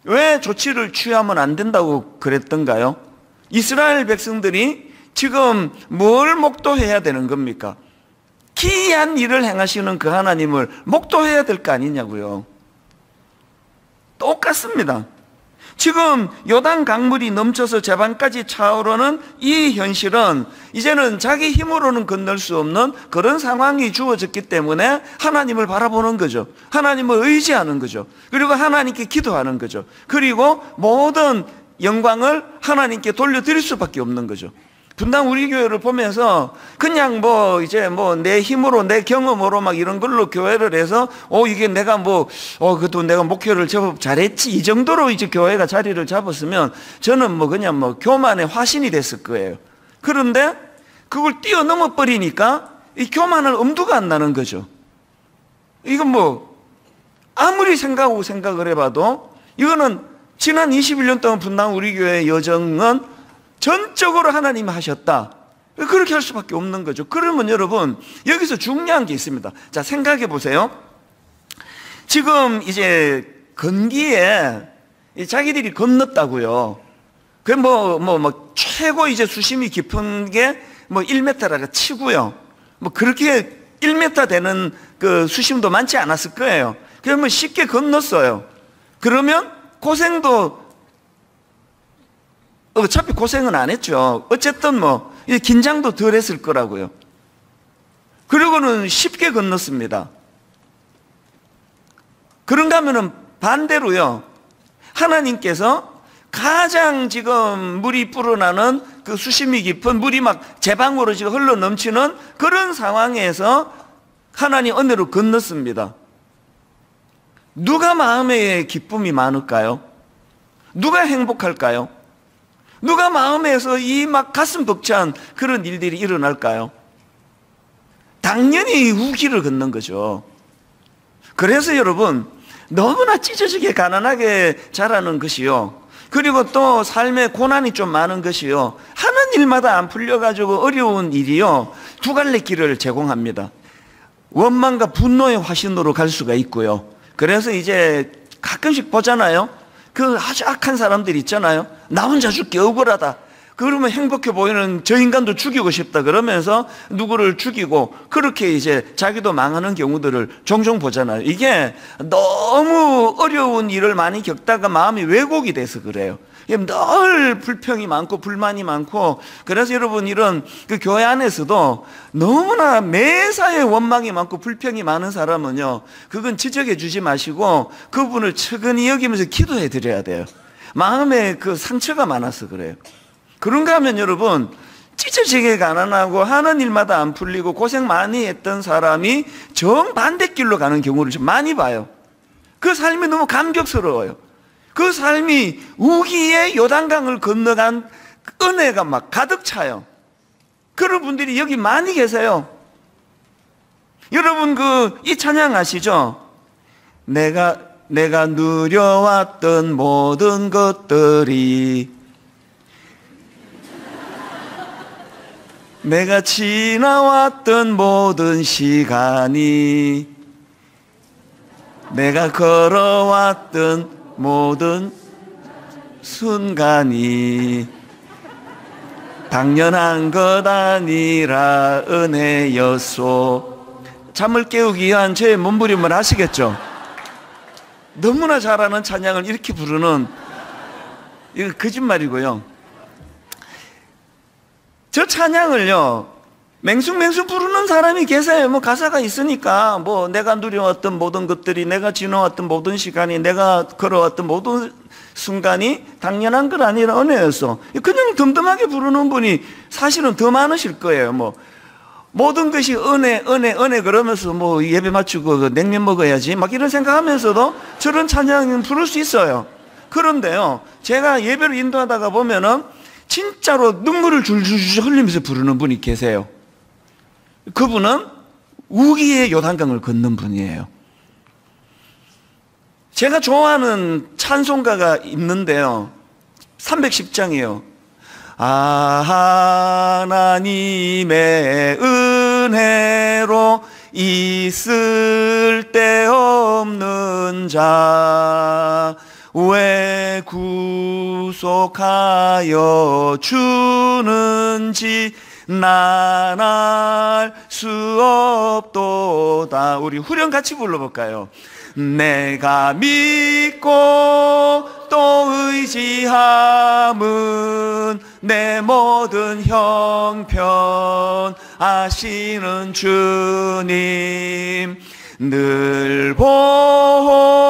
왜 조치를 취하면 안 된다고 그랬던가요? 이스라엘 백성들이 지금 뭘 목도해야 되는 겁니까? 기이한 일을 행하시는 그 하나님을 목도해야 될 거 아니냐고요. 똑같습니다. 지금 요단 강물이 넘쳐서 제방까지 차오르는 이 현실은 이제는 자기 힘으로는 건널 수 없는 그런 상황이 주어졌기 때문에 하나님을 바라보는 거죠. 하나님을 의지하는 거죠. 그리고 하나님께 기도하는 거죠. 그리고 모든 영광을 하나님께 돌려드릴 수밖에 없는 거죠. 분당 우리 교회를 보면서 그냥 이제 내 힘으로 내 경험으로 막 이런 걸로 교회를 해서 이게 내가 그래도 내가 목회를 제법 잘했지 이 정도로 이제 교회가 자리를 잡았으면 저는 그냥 교만의 화신이 됐을 거예요. 그런데 그걸 뛰어넘어 버리니까 이 교만할 엄두가 안 나는 거죠. 이건 아무리 생각을 해봐도 이거는 지난 21년 동안 분당 우리 교회의 여정은 전적으로 하나님이 하셨다. 그렇게 할 수밖에 없는 거죠. 그러면 여러분 여기서 중요한 게 있습니다. 자, 생각해 보세요. 지금 이제 건기에 자기들이 건넜다고요. 그 최고 이제 수심이 깊은 게 1m라고 치고요. 그렇게 1m 되는 그 수심도 많지 않았을 거예요. 그러면 쉽게 건넜어요. 그러면 고생도 어차피 고생은 안 했죠. 어쨌든 긴장도 덜 했을 거라고요. 그리고는 쉽게 건넜습니다. 그런가 하면은 반대로요. 하나님께서 가장 지금 물이 불어나는 그 수심이 깊은 물이 막 제방으로 지금 흘러 넘치는 그런 상황에서 하나님 은혜로 건넜습니다. 누가 마음에 기쁨이 많을까요? 누가 행복할까요? 누가 마음에서 이 막 가슴 벅찬 그런 일들이 일어날까요? 당연히 우기를 걷는 거죠. 그래서 여러분 너무나 찢어지게 가난하게 자라는 것이요, 그리고 또 삶에 고난이 좀 많은 것이요, 하는 일마다 안 풀려가지고 어려운 일이요, 두 갈래 길을 제공합니다. 원망과 분노의 화신으로 갈 수가 있고요. 그래서 이제 가끔씩 보잖아요. 그 아주 악한 사람들 있잖아요. 나 혼자 죽기 억울하다. 그러면 행복해 보이는 저 인간도 죽이고 싶다 그러면서 누구를 죽이고 그렇게 이제 자기도 망하는 경우들을 종종 보잖아요. 이게 너무 어려운 일을 많이 겪다가 마음이 왜곡이 돼서 그래요. 늘 불평이 많고 불만이 많고, 그래서 여러분 이런 그 교회 안에서도 너무나 매사에 원망이 많고 불평이 많은 사람은요, 그건 지적해 주지 마시고 그분을 측은히 여기면서 기도해 드려야 돼요. 마음에 그 상처가 많아서 그래요. 그런가 하면 여러분 찢어지게 가난하고 하는 일마다 안 풀리고 고생 많이 했던 사람이 정반대 길로 가는 경우를 좀 많이 봐요. 그 삶이 너무 감격스러워요. 그 삶이 우기의 요단강을 건너간 은혜가 막 가득 차요. 그런 분들이 여기 많이 계세요. 여러분 이 찬양 아시죠? 내가 누려왔던 모든 것들이, 내가 지나왔던 모든 시간이, 내가 걸어왔던 모든 순간이 당연한 것 아니라 은혜였소. 잠을 깨우기 위한 제 몸부림을 아시겠죠? 너무나 잘하는 찬양을 이렇게 부르는, 이거 거짓말이고요. 저 찬양을요 맹숭맹숭 부르는 사람이 계세요. 가사가 있으니까 내가 누려왔던 모든 것들이, 내가 지나왔던 모든 시간이, 내가 걸어왔던 모든 순간이 당연한 건 아니라 은혜였어. 그냥 덤덤하게 부르는 분이 사실은 더 많으실 거예요. 모든 것이 은혜 그러면서 예배 마치고 냉면 먹어야지 막 이런 생각하면서도 저런 찬양은 부를 수 있어요. 그런데요 제가 예배를 인도하다가 보면은 진짜로 눈물을 줄줄 흘리면서 부르는 분이 계세요. 그분은 우기의 요단강을 건넌 분이에요. 제가 좋아하는 찬송가가 있는데요. 310장이에요. 하나님의 은혜로 있을 데 없는 자 왜 구속하여 주는지 난 알 수 없도다. 우리 후렴 같이 불러볼까요? 내가 믿고 또 의지함은 내 모든 형편 아시는 주님 늘 보호해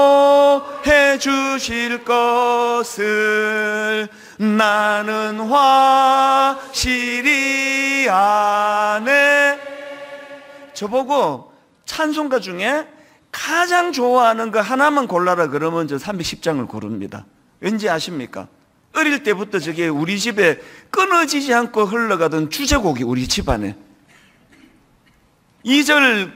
주실 것을 나는 확실히 아네. 저보고 찬송가 중에 가장 좋아하는 거 하나만 골라라 그러면 저 310장을 고릅니다. 왠지 아십니까? 어릴 때부터 저게 우리 집에 끊어지지 않고 흘러가던 주제곡이 우리 집안에 2절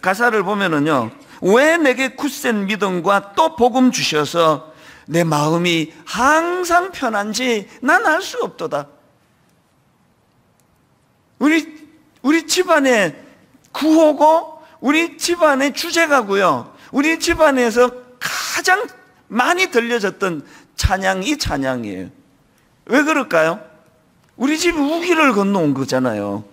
가사를 보면은요, 왜 내게 굳센 믿음과 또 복음 주셔서 내 마음이 항상 편한지 난 알 수 없도다. 우리 집안의 구호고 우리 집안의 주제가고요, 우리 집안에서 가장 많이 들려졌던 찬양이 이 찬양이에요. 왜 그럴까요? 우리 집 우기를 건너온 거잖아요.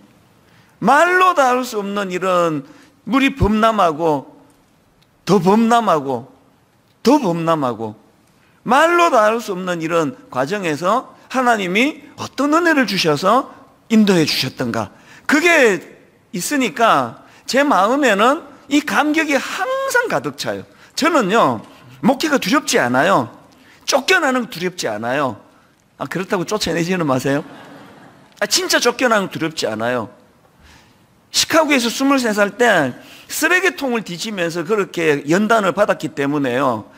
말로 다 할 수 없는 이런 우리 범람하고 더 범람하고 더 범람하고 말로 다 할 수 없는 이런 과정에서 하나님이 어떤 은혜를 주셔서 인도해 주셨던가, 그게 있으니까 제 마음에는 이 감격이 항상 가득 차요. 저는요, 목회가 두렵지 않아요. 쫓겨나는 거 두렵지 않아요. 그렇다고 쫓아내지는 마세요. 진짜 쫓겨나는 거 두렵지 않아요. 시카고에서 23살 때 쓰레기통을 뒤지면서 그렇게 연단을 받았기 때문에요.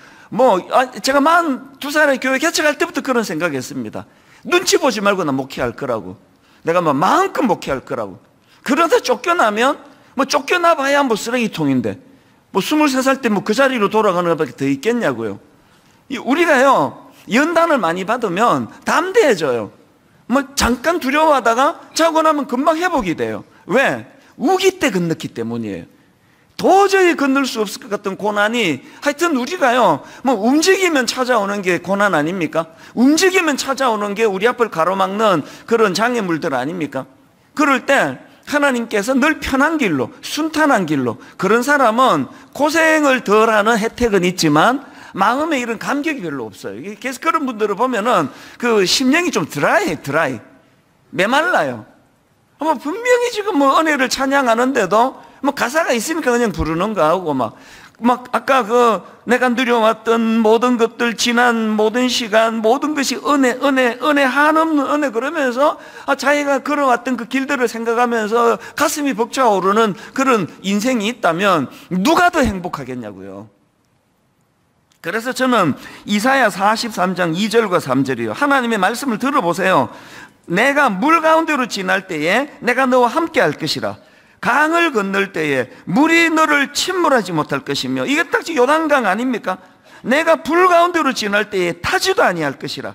제가 42살에 교회 개척할 때부터 그런 생각했습니다. 눈치 보지 말고 나 목회할 거라고. 내가 마음껏 목회할 거라고. 그러다 쫓겨나면 쫓겨나 봐야 쓰레기통인데 23살 때 그 자리로 돌아가는 것밖에 더 있겠냐고요. 우리가요, 연단을 많이 받으면 담대해져요. 잠깐 두려워하다가 자고 나면 금방 회복이 돼요. 왜? 우기 때 건넜기 때문이에요. 도저히 건널 수 없을 것 같은 고난이, 하여튼 우리가요, 움직이면 찾아오는 게 고난 아닙니까? 움직이면 찾아오는 게 우리 앞을 가로막는 그런 장애물들 아닙니까? 그럴 때 하나님께서 늘 편한 길로, 순탄한 길로, 그런 사람은 고생을 덜하는 혜택은 있지만 마음에 이런 감격이 별로 없어요. 그래서 그런 분들을 보면은 그 심령이 좀 드라이, 메말라요. 분명히 지금 은혜를 찬양하는데도 가사가 있으니까 그냥 부르는 거 하고 아까 내가 누려왔던 모든 것들, 지난 모든 시간, 모든 것이 은혜, 한없는 은혜 그러면서 자기가 걸어왔던 그 길들을 생각하면서 가슴이 벅차오르는 그런 인생이 있다면 누가 더 행복하겠냐고요. 그래서 저는 이사야 43장 2절과 3절이요. 하나님의 말씀을 들어보세요. 내가 물 가운데로 지날 때에 내가 너와 함께 할 것이라. 강을 건널 때에 물이 너를 침몰하지 못할 것이며, 이게 딱 요단강 아닙니까? 내가 불 가운데로 지날 때에 타지도 아니할 것이라.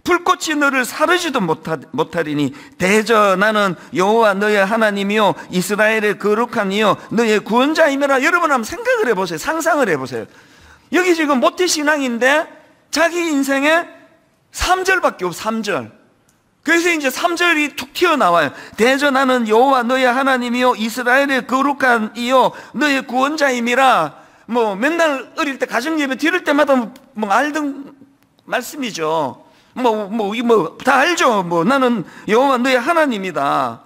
불꽃이 너를 사르지도 못하리니 대저 나는 여호와 너의 하나님이요 이스라엘의 거룩한 이요 너의 구원자이며라. 여러분 한번 생각을 해보세요. 상상을 해보세요. 여기 지금 모태신앙인데 자기 인생에 3절밖에 없어. 3절. 그래서 이제 3절이 툭 튀어나와요. 대저 나는 여호와 너의 하나님이요 이스라엘의 거룩한 이요 너의 구원자임이라. 맨날 어릴 때 가정예배 드릴 때마다 알던 말씀이죠. 다 알죠. 나는 여호와 너의 하나님이다.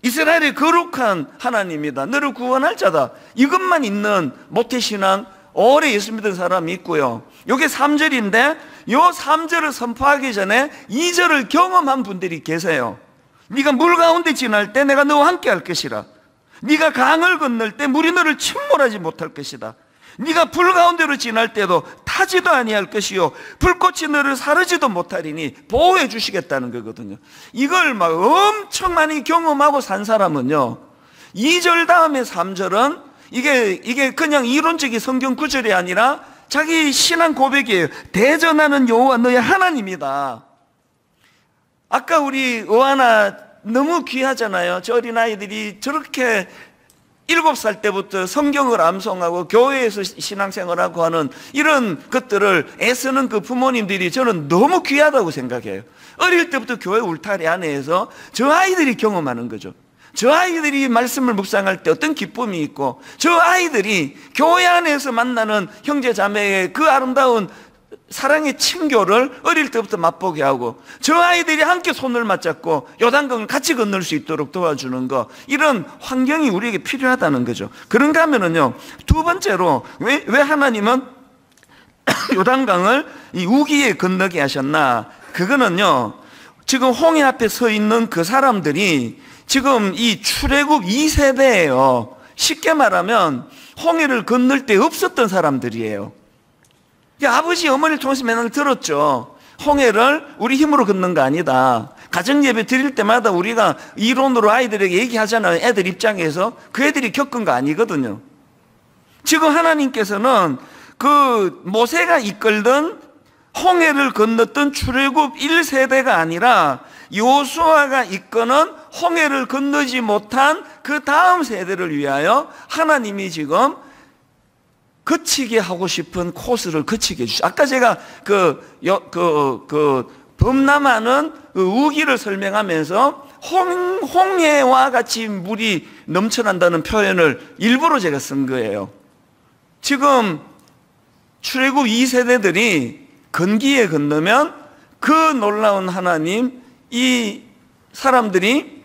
이스라엘의 거룩한 하나님이다. 너를 구원할 자다. 이것만 있는 모태신앙 오래 예수 믿은 사람이 있고요. 이게 3절인데 요 3절을 선포하기 전에 2절을 경험한 분들이 계세요. 네가 물 가운데 지날 때 내가 너와 함께 할 것이라. 네가 강을 건널 때 물이 너를 침몰하지 못할 것이다. 네가 불 가운데로 지날 때도 타지도 아니할 것이요 불꽃이 너를 사르지도 못하리니 보호해 주시겠다는 거거든요. 이걸 엄청 많이 경험하고 산 사람은요, 2절 다음에 3절은 이게 그냥 이론적인 성경 구절이 아니라 자기 신앙 고백이에요. 대전하는 여호와 너의 하나님이다. 아까 우리 의하나 너무 귀하잖아요. 저 어린아이들이 저렇게 7살 때부터 성경을 암송하고 교회에서 신앙생활하고 하는 이런 것들을 애쓰는 그 부모님들이 저는 너무 귀하다고 생각해요. 어릴 때부터 교회 울타리 안에서 저 아이들이 경험하는 거죠. 저 아이들이 말씀을 묵상할 때 어떤 기쁨이 있고, 저 아이들이 교회 안에서 만나는 형제 자매의 그 아름다운 사랑의 친교를 어릴 때부터 맛보게 하고, 저 아이들이 함께 손을 맞잡고 요단강을 같이 건널 수 있도록 도와주는 거, 이런 환경이 우리에게 필요하다는 거죠. 그런가 하면은요, 두 번째로 왜 하나님은 요단강을 이 우기에 건너게 하셨나? 그거는요, 지금 홍해 앞에 서 있는 그 사람들이 지금 이 출애굽 2세대예요. 쉽게 말하면 홍해를 건널 때 없었던 사람들이에요. 아버지 어머니를 통해서 맨날 들었죠. 홍해를 우리 힘으로 걷는 거 아니다. 가정예배 드릴 때마다 우리가 이론으로 아이들에게 얘기하잖아요. 애들 입장에서. 그 애들이 겪은 거 아니거든요. 지금 하나님께서는 그 모세가 이끌던 홍해를 건넜던 출애굽 1세대가 아니라 요수아가 이끄는 홍해를 건너지 못한 그 다음 세대를 위하여 하나님이 지금 거치게 하고 싶은 코스를 거치게 해주시죠. 아까 제가 범람하는 그 우기를 설명하면서 홍해와 같이 물이 넘쳐난다는 표현을 일부러 제가 쓴 거예요. 지금 출애굽 2세대들이 건기에 건너면 그 놀라운 하나님, 이 사람들이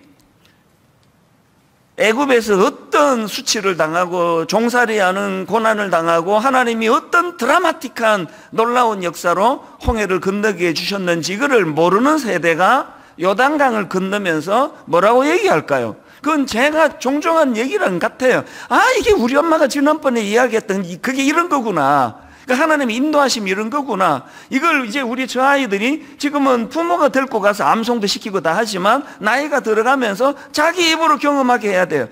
애굽에서 어떤 수치를 당하고 종살이하는 고난을 당하고 하나님이 어떤 드라마틱한 놀라운 역사로 홍해를 건너게 해주셨는지 이거를 모르는 세대가 요단강을 건너면서 뭐라고 얘기할까요? 그건 제가 종종 한 얘기랑 같아요. 이게 우리 엄마가 지난번에 이야기했던 그게 이런 거구나. 그러니까 하나님의 인도하심이 이런 거구나. 이걸 이제 우리 저 아이들이 지금은 부모가 데리고 가서 암송도 시키고 다 하지만 나이가 들어가면서 자기 입으로 경험하게 해야 돼요.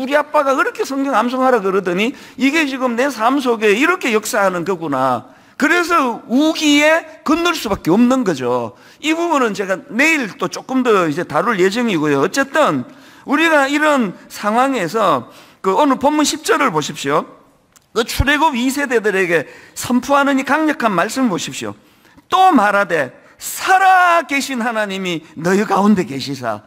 우리 아빠가 그렇게 성경 암송하라 그러더니 이게 지금 내 삶 속에 이렇게 역사하는 거구나. 그래서 우기에 건널 수밖에 없는 거죠. 이 부분은 제가 내일 또 조금 더 이제 다룰 예정이고요. 어쨌든 우리가 이런 상황에서 오늘 본문 10절을 보십시오. 그 출애굽 2세대들에게 선포하는 이 강력한 말씀을 보십시오. 또 말하되 살아 계신 하나님이 너희 가운데 계시사.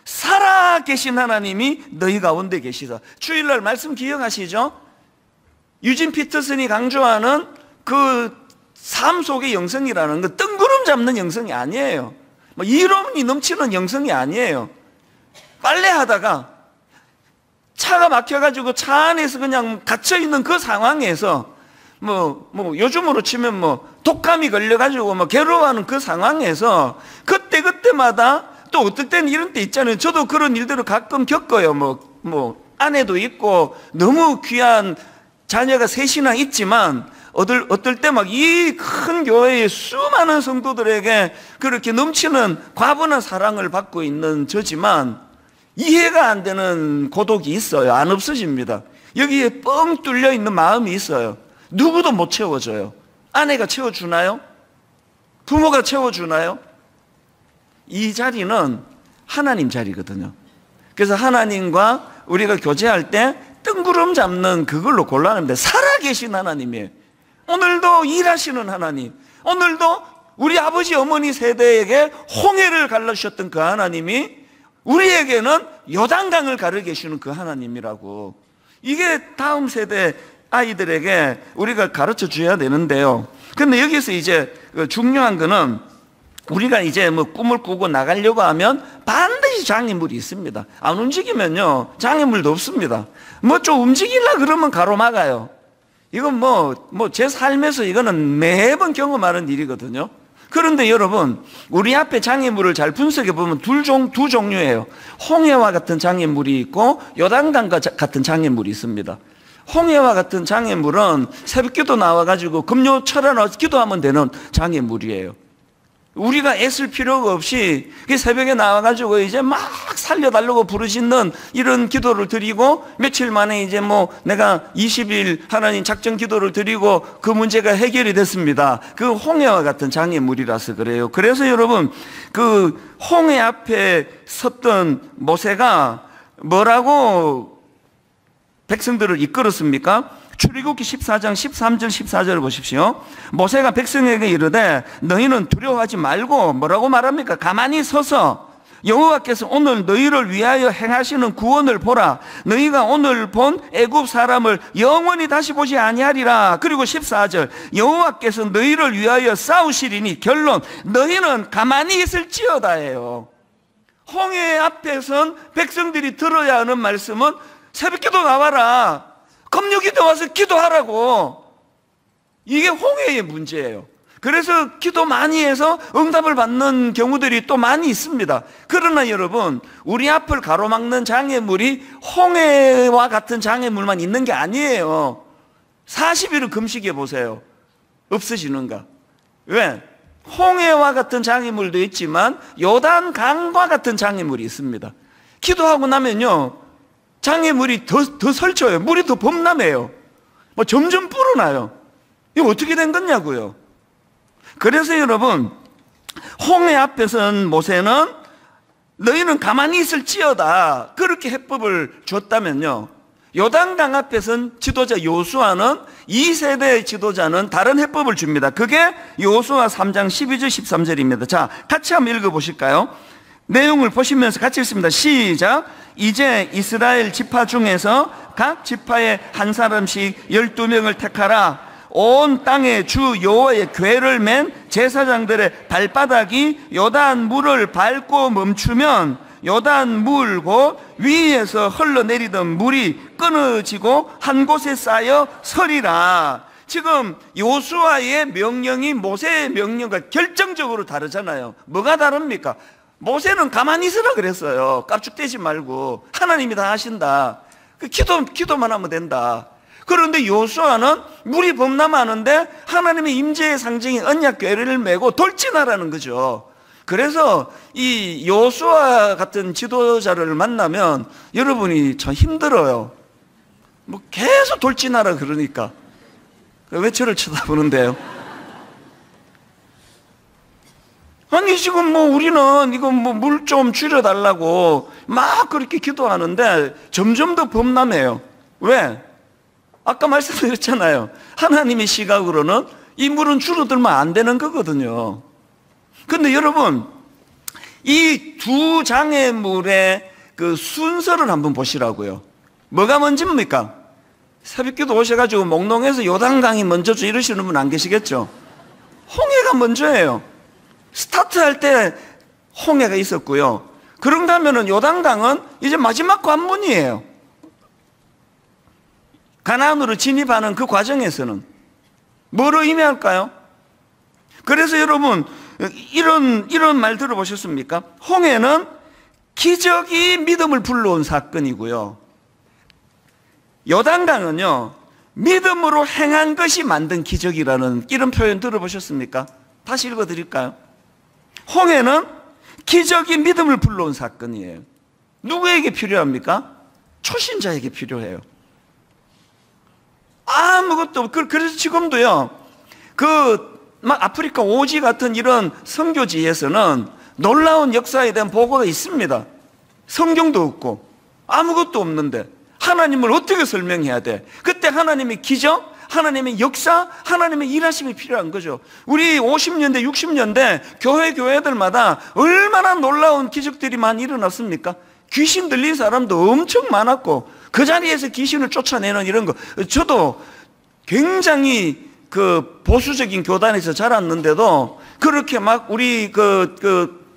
살아 계신 하나님이 너희 가운데 계시사. 주일날 말씀 기억하시죠? 유진 피터슨이 강조하는 그 삶 속의 영성이라는 거 뜬구름 잡는 영성이 아니에요. 이론이 넘치는 영성이 아니에요. 빨래하다가 차가 막혀가지고 차 안에서 그냥 갇혀있는 그 상황에서 요즘으로 치면 독감이 걸려가지고 괴로워하는 그 상황에서 그때마다 또 어떨 때는 이런 때 있잖아요. 저도 그런 일들을 가끔 겪어요. 아내도 있고 너무 귀한 자녀가 셋이나 있지만 어떨 때 이 큰 교회의 수많은 성도들에게 그렇게 넘치는 과분한 사랑을 받고 있는 저지만 이해가 안 되는 고독이 있어요. 안 없어집니다. 여기에 뻥 뚫려 있는 마음이 있어요. 누구도 못 채워줘요. 아내가 채워주나요? 부모가 채워주나요? 이 자리는 하나님 자리거든요. 그래서 하나님과 우리가 교제할 때 뜬구름 잡는 그걸로 곤란합니다. 살아계신 하나님이에요. 오늘도 일하시는 하나님, 오늘도 우리 아버지 어머니 세대에게 홍해를 갈라주셨던 그 하나님이 우리에게는 요단강을 가르게 해주는 그 하나님이라고. 이게 다음 세대 아이들에게 우리가 가르쳐 줘야 되는데요. 근데 여기서 이제 중요한 거는 우리가 이제 꿈을 꾸고 나가려고 하면 반드시 장애물이 있습니다. 안 움직이면요 장애물도 없습니다. 좀 움직이려 그러면 가로막아요. 이건 제 삶에서 이거는 매번 경험하는 일이거든요. 그런데 여러분, 우리 앞에 장애물을 잘 분석해 보면 두 종류예요. 홍해와 같은 장애물이 있고 요단강과 같은 장애물이 있습니다. 홍해와 같은 장애물은 새벽기도 나와가지고 금요 철야 나와서 기도하면 되는 장애물이에요. 우리가 애쓸 필요가 없이 새벽에 나와가지고 이제 막 살려달라고 부르짖는 이런 기도를 드리고 며칠 만에 이제 뭐 내가 20일 하나님 작정 기도를 드리고 그 문제가 해결이 됐습니다. 그 홍해와 같은 장애물이라서 그래요. 그래서 여러분 그 홍해 앞에 섰던 모세가 뭐라고 백성들을 이끌었습니까? 출애굽기 14장 13절 14절을 보십시오. 모세가 백성에게 이르되 너희는 두려워하지 말고 뭐라고 말합니까? 가만히 서서 여호와께서 오늘 너희를 위하여 행하시는 구원을 보라. 너희가 오늘 본 애굽 사람을 영원히 다시 보지 아니하리라. 그리고 14절 여호와께서 너희를 위하여 싸우시리니 결론 너희는 가만히 있을지어다예요. 홍해 앞에 선 백성들이 들어야 하는 말씀은 새벽기도 나와라. 검역이도 와서 기도하라고. 이게 홍해의 문제예요. 그래서 기도 많이 해서 응답을 받는 경우들이 또 많이 있습니다. 그러나 여러분 우리 앞을 가로막는 장애물이 홍해와 같은 장애물만 있는 게 아니에요. 40일을 금식해 보세요. 없어지는가? 왜? 홍해와 같은 장애물도 있지만 요단강과 같은 장애물이 있습니다. 기도하고 나면요 장애물이 더 설쳐요. 물이 더 범람해요. 뭐 점점 불어나요. 이거 어떻게 된 거냐고요. 그래서 여러분 홍해 앞에 선 모세는 너희는 가만히 있을지어다 그렇게 해법을 줬다면요 요단강 앞에 선 지도자 요수아는 2세대의 지도자는 다른 해법을 줍니다. 그게 요수아 3장 12절 13절입니다. 자, 같이 한번 읽어보실까요? 내용을 보시면서 같이 읽습니다. 시작. 이제 이스라엘 지파 중에서 각 지파에 한 사람씩 12명을 택하라. 온 땅에 주 여호와의 궤를 맨 제사장들의 발바닥이 요단 물을 밟고 멈추면 요단 물 곧 위에서 흘러내리던 물이 끊어지고 한 곳에 쌓여 서리라. 지금 요수아의 명령이 모세의 명령과 결정적으로 다르잖아요. 뭐가 다릅니까? 모세는 가만히 있으라 그랬어요. 깝죽대지 말고 하나님이 다 하신다. 기도만 하면 된다. 그런데 요수아는 물이 범람하는데 하나님의 임재의 상징이 언약궤를 메고 돌진하라는 거죠. 그래서 이 요수아 같은 지도자를 만나면 여러분이 참 힘들어요. 뭐 계속 돌진하라 그러니까. 왜 저를 쳐다보는데요? 아니 지금 뭐 우리는 이거 뭐 물 좀 줄여달라고 막 그렇게 기도하는데 점점 더 범람해요. 왜? 아까 말씀드렸잖아요. 하나님의 시각으로는 이 물은 줄어들면 안 되는 거거든요. 근데 여러분 이 두 장애물의 그 순서를 한번 보시라고요. 뭐가 먼저입니까? 새벽기도 오셔가지고 몽롱해서 요단강이 먼저죠 이러시는 분 안 계시겠죠? 홍해가 먼저예요. 스타트할 때 홍해가 있었고요. 그런가 하면은 요단강은 이제 마지막 관문이에요. 가나안으로 진입하는 그 과정에서는 뭐로 의미할까요? 그래서 여러분 이런 말 들어보셨습니까? 홍해는 기적이 믿음을 불러온 사건이고요. 요단강은요 믿음으로 행한 것이 만든 기적이라는 이런 표현 들어보셨습니까? 다시 읽어드릴까요? 홍해는 기적이 믿음을 불러온 사건이에요. 누구에게 필요합니까? 초신자에게 필요해요. 아무것도 없고 그래서 지금도요 막 아프리카 오지 같은 이런 선교지에서는 놀라운 역사에 대한 보고가 있습니다. 성경도 없고 아무것도 없는데 하나님을 어떻게 설명해야 돼? 그때 하나님의 기적, 하나님의 역사, 하나님의 일하심이 필요한 거죠. 우리 50년대 60년대 교회들마다 얼마나 놀라운 기적들이 많이 일어났습니까? 귀신 들린 사람도 엄청 많았고 그 자리에서 귀신을 쫓아내는 이런 거. 저도 굉장히 그 보수적인 교단에서 자랐는데도 그렇게 막 우리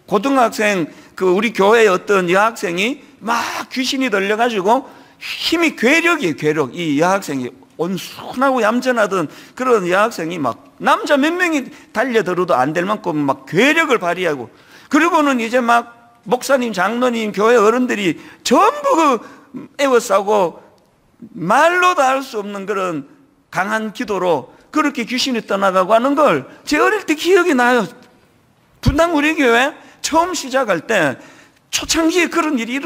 고등학생 우리 교회의 어떤 여학생이 막 귀신이 들려가지고 힘이 괴력이에요. 괴력. 이 여학생이 온순하고 얌전하던 그런 여학생이 막 남자 몇 명이 달려들어도 안 될 만큼 막 괴력을 발휘하고 그리고는 이제 막 목사님, 장로님, 교회 어른들이 전부 애워싸고 말로도 할 수 없는 그런 강한 기도로 그렇게 귀신이 떠나가고 하는 걸 제 어릴 때 기억이 나요. 분당 우리 교회 처음 시작할 때 초창기에 그런 일이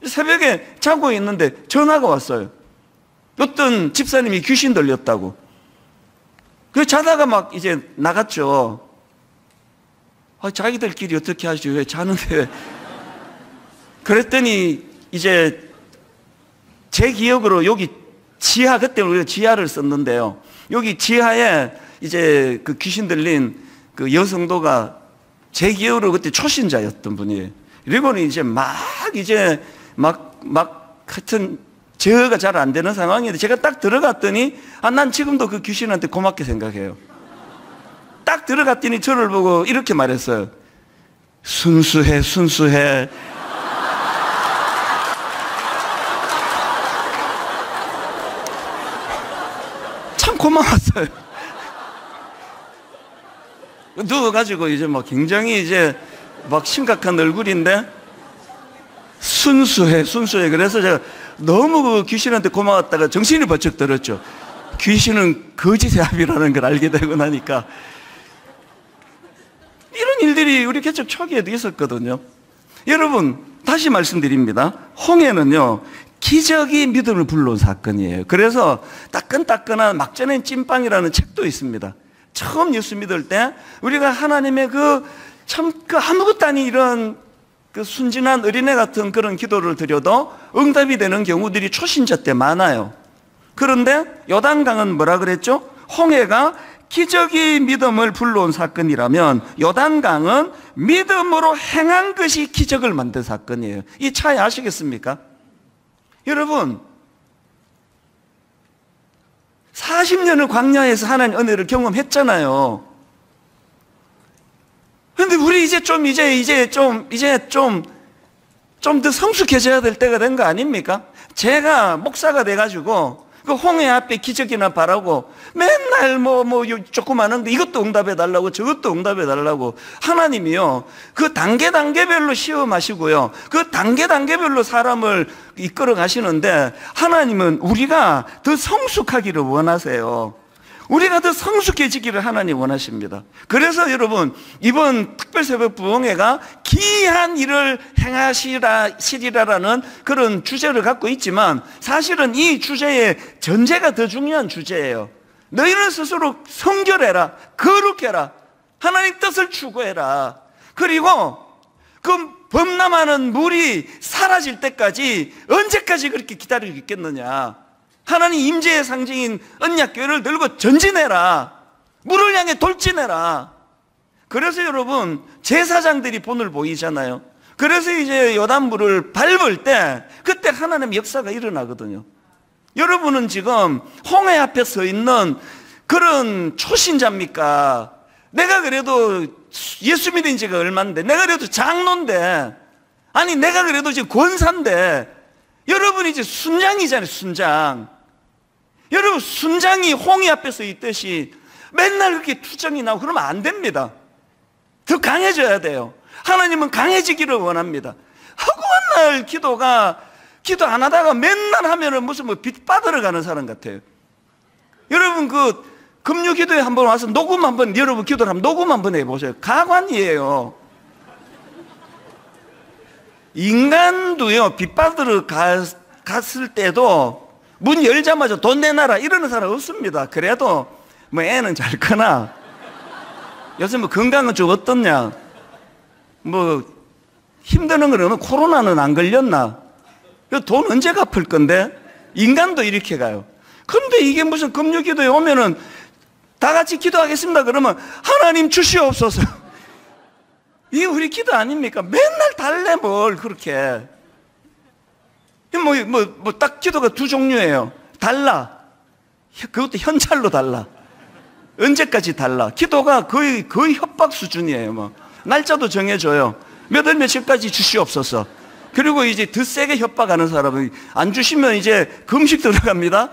새벽에 자고 있는데 전화가 왔어요. 어떤 집사님이 귀신 들렸다고. 그 자다가 막 이제 나갔죠. 자기들끼리 어떻게 하지? 왜 자는데 왜? 그랬더니 이제 제 기억으로 여기 지하, 그때 우리가 지하를 썼는데요. 여기 지하에 이제 그 귀신 들린 그 여성도가 제 기억으로 그때 초신자였던 분이에요. 그리고는 이제 막 하여튼 제어가 잘 안 되는 상황인데 제가 딱 들어갔더니 난 지금도 그 귀신한테 고맙게 생각해요. 딱 들어갔더니 저를 보고 이렇게 말했어요. 순수해, 순수해. 참 고마웠어요. 누워가지고 이제 막 굉장히 이제 막 심각한 얼굴인데 순수해, 순수해. 그래서 제가 너무 그 귀신한테 고마웠다가 정신이 번쩍 들었죠. 귀신은 거짓의 합이라는 걸 알게 되고 나니까. 이런 일들이 우리 개척 초기에도 있었거든요. 여러분, 다시 말씀드립니다. 홍해는요, 기적이 믿음을 불러온 사건이에요. 그래서 따끈따끈한 막전의 찐빵이라는 책도 있습니다. 처음 예수 믿을 때 우리가 하나님의 그 아무것도 아닌 이런 그 순진한 어린애 같은 그런 기도를 드려도 응답이 되는 경우들이 초신자 때 많아요. 그런데 요단강은 뭐라 그랬죠? 홍해가 기적이 믿음을 불러온 사건이라면 요단강은 믿음으로 행한 것이 기적을 만든 사건이에요. 이 차이 아시겠습니까? 여러분, 40년을 광야에서 하나님 은혜를 경험했잖아요. 근데 우리 이제 좀 더 성숙해져야 될 때가 된 거 아닙니까? 제가 목사가 돼가지고 그 홍해 앞에 기적이나 바라고 맨날 조그마한 거 이것도 응답해 달라고 저것도 응답해 달라고 하나님이요. 그 단계별로 시험하시고요. 그 단계별로 사람을 이끌어 가시는데 하나님은 우리가 더 성숙하기를 원하세요. 우리가 더 성숙해지기를 하나님 원하십니다. 그래서 여러분, 이번 특별새벽 부흥회가 기이한 일을 행하시리라라는 그런 주제를 갖고 있지만 사실은 이 주제의 전제가 더 중요한 주제예요. 너희는 스스로 성결해라, 거룩해라, 하나님 뜻을 추구해라. 그리고 그 범람하는 물이 사라질 때까지 언제까지 그렇게 기다리고 있겠느냐. 하나님 임재의 상징인 언약궤를 들고 전진해라. 물을 향해 돌진해라. 그래서 여러분, 제사장들이 본을 보이잖아요. 그래서 이제 요단물을 밟을 때 그때 하나님의 역사가 일어나거든요. 여러분은 지금 홍해 앞에 서 있는 그런 초신자입니까? 내가 그래도 예수 믿은 지가 얼마인데, 내가 그래도 장로인데, 아니 내가 그래도 지금 권사인데, 여러분이 이제 순장이잖아요. 순장. 여러분, 순장이 홍해 앞에 서 있듯이 맨날 그렇게 투정이 나오고 그러면 안 됩니다. 더 강해져야 돼요. 하나님은 강해지기를 원합니다. 허구한 날 기도 안 하다가 맨날 하면은 무슨 빚 받으러 가는 사람 같아요. 여러분, 그 금요 기도에 한번 와서 녹음 한번, 여러분 기도를 한번 녹음 한번 해보세요. 가관이에요. 인간도요, 빚 받으러 갔을 때도 문 열자마자 돈 내놔라 이러는 사람 없습니다. 그래도 애는 잘 크나, 요새 건강은 좀 어떻냐, 힘드는 거는 코로나는 안 걸렸나, 돈 언제 갚을 건데. 인간도 이렇게 가요. 근데 이게 무슨 금요 기도에 오면은 다 같이 기도하겠습니다 그러면 하나님 주시옵소서. 이게 우리 기도 아닙니까? 맨날 달래 뭘 그렇게. 딱 기도가 두 종류예요. 달라. 그것도 현찰로 달라. 언제까지 달라. 기도가 거의 협박 수준이에요. 날짜도 정해줘요. 몇 월 며칠까지 주시옵소서. 그리고 이제 더 세게 협박하는 사람은 안 주시면 이제 금식 들어갑니다.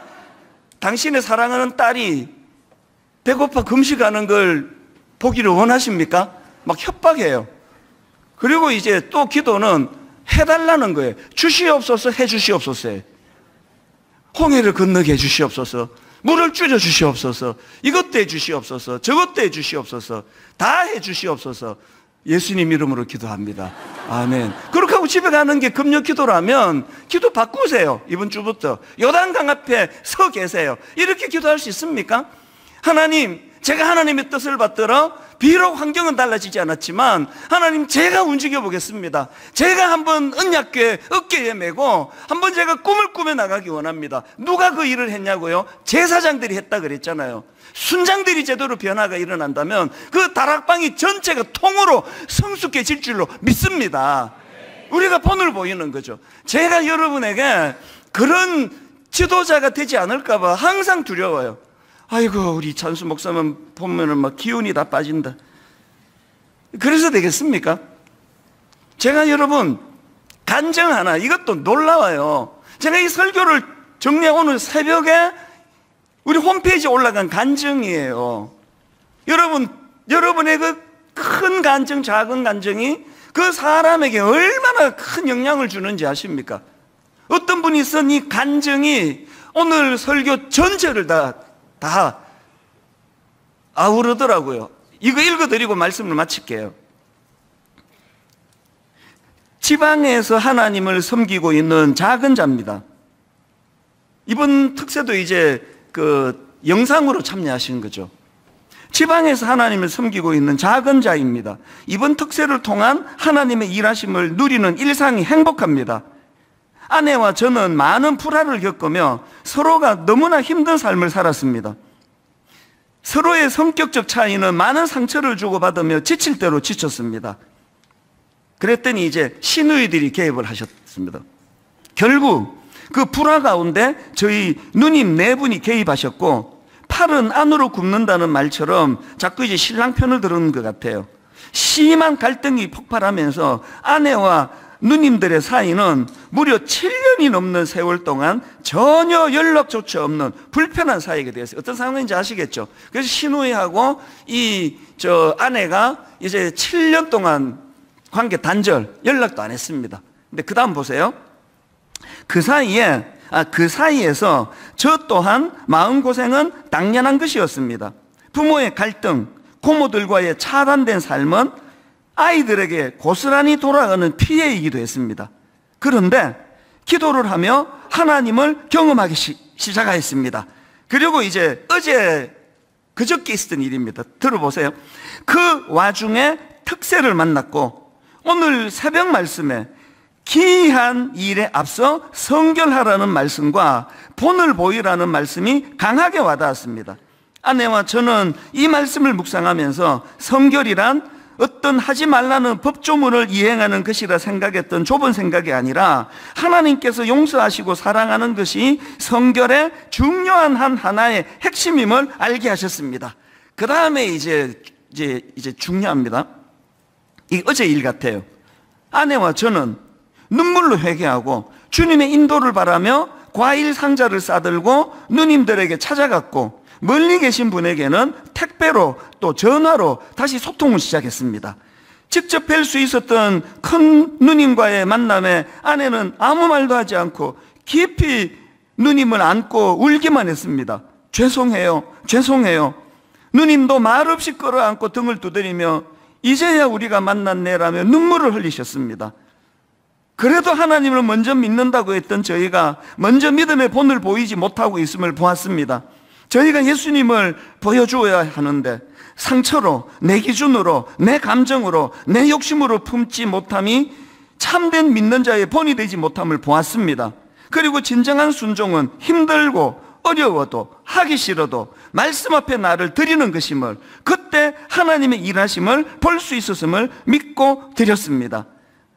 당신의 사랑하는 딸이 배고파 금식하는 걸 보기를 원하십니까? 막 협박해요. 그리고 이제 또 기도는 해달라는 거예요. 주시옵소서, 해주시옵소서. 홍해를 건너게 해주시옵소서. 물을 줄여 주시옵소서. 이것도 해 주시옵소서. 저것도 해 주시옵소서. 다 해 주시옵소서. 예수님 이름으로 기도합니다. 아멘. 그렇게 하고 집에 가는 게 금요 기도라면 기도 바꾸세요. 이번 주부터 요단강 앞에 서 계세요. 이렇게 기도할 수 있습니까? 하나님, 제가 하나님의 뜻을 받들어 비록 환경은 달라지지 않았지만 하나님, 제가 움직여 보겠습니다. 제가 한번 언약궤 어깨에 메고 한번 제가 꿈을 꾸며 나가기 원합니다. 누가 그 일을 했냐고요? 제사장들이 했다 그랬잖아요. 순장들이 제대로 변화가 일어난다면 그 다락방이 전체가 통으로 성숙해질 줄로 믿습니다. 우리가 본을 보이는 거죠. 제가 여러분에게 그런 지도자가 되지 않을까 봐 항상 두려워요. 아이고, 우리 찬수 목사만 보면은 막 기운이 다 빠진다. 그래서 되겠습니까? 제가 여러분 간증 하나, 이것도 놀라워요. 제가 이 설교를 정리해 오늘 새벽에 우리 홈페이지에 올라간 간증이에요. 여러분의 그 큰 간증, 작은 간증이 그 사람에게 얼마나 큰 영향을 주는지 아십니까? 어떤 분이 쓴 이 간증이 오늘 설교 전체를 다 아우르더라고요. 이거 읽어드리고 말씀을 마칠게요. 지방에서 하나님을 섬기고 있는 작은 자입니다. 이번 특세도 이제 그 영상으로 참여하신 거죠. 지방에서 하나님을 섬기고 있는 작은 자입니다. 이번 특세를 통한 하나님의 일하심을 누리는 일상이 행복합니다. 아내와 저는 많은 불화를 겪으며 서로가 너무나 힘든 삶을 살았습니다. 서로의 성격적 차이는 많은 상처를 주고받으며 지칠 대로 지쳤습니다. 그랬더니 이제 시누이들이 개입을 하셨습니다. 결국 그 불화 가운데 저희 누님 4분이 개입하셨고, 팔은 안으로 굽는다는 말처럼 자꾸 이제 신랑 편을 들은 것 같아요. 심한 갈등이 폭발하면서 아내와 누님들의 사이는 무려 7년이 넘는 세월 동안 전혀 연락조차 없는 불편한 사이가 되었어요. 어떤 상황인지 아시겠죠? 그래서 시누이하고 아내가 이제 7년 동안 관계 단절, 연락도 안 했습니다. 근데 그 다음 보세요. 그 사이에서 저 또한 마음고생은 당연한 것이었습니다. 부모의 갈등, 고모들과의 차단된 삶은 아이들에게 고스란히 돌아가는 피해이기도 했습니다. 그런데 기도를 하며 하나님을 경험하기 시작하였습니다. 그리고 이제 그저께 있었던 일입니다. 들어보세요. 그 와중에 특세를 만났고 오늘 새벽 말씀에 기이한 일에 앞서 성결하라는 말씀과 본을 보이라는 말씀이 강하게 와닿았습니다. 아내와 저는 이 말씀을 묵상하면서 성결이란 어떤 하지 말라는 법조문을 이행하는 것이라 생각했던 좁은 생각이 아니라 하나님께서 용서하시고 사랑하는 것이 성결의 중요한 하나의 핵심임을 알게 하셨습니다. 그 다음에 이제 중요합니다. 이 어제 일 같아요. 아내와 저는 눈물로 회개하고 주님의 인도를 바라며 과일 상자를 싸들고 누님들에게 찾아갔고, 멀리 계신 분에게는 택배로 또 전화로 다시 소통을 시작했습니다. 직접 뵐 수 있었던 큰 누님과의 만남에 아내는 아무 말도 하지 않고 깊이 누님을 안고 울기만 했습니다. 죄송해요, 죄송해요. 누님도 말없이 끌어안고 등을 두드리며 이제야 우리가 만났네라며 눈물을 흘리셨습니다. 그래도 하나님을 먼저 믿는다고 했던 저희가 먼저 믿음의 본을 보이지 못하고 있음을 보았습니다. 저희가 예수님을 보여주어야 하는데 상처로, 내 기준으로, 내 감정으로, 내 욕심으로 품지 못함이 참된 믿는 자의 본이 되지 못함을 보았습니다. 그리고 진정한 순종은 힘들고 어려워도 하기 싫어도 말씀 앞에 나를 드리는 것임을, 그때 하나님의 일하심을 볼 수 있었음을 믿고 드렸습니다.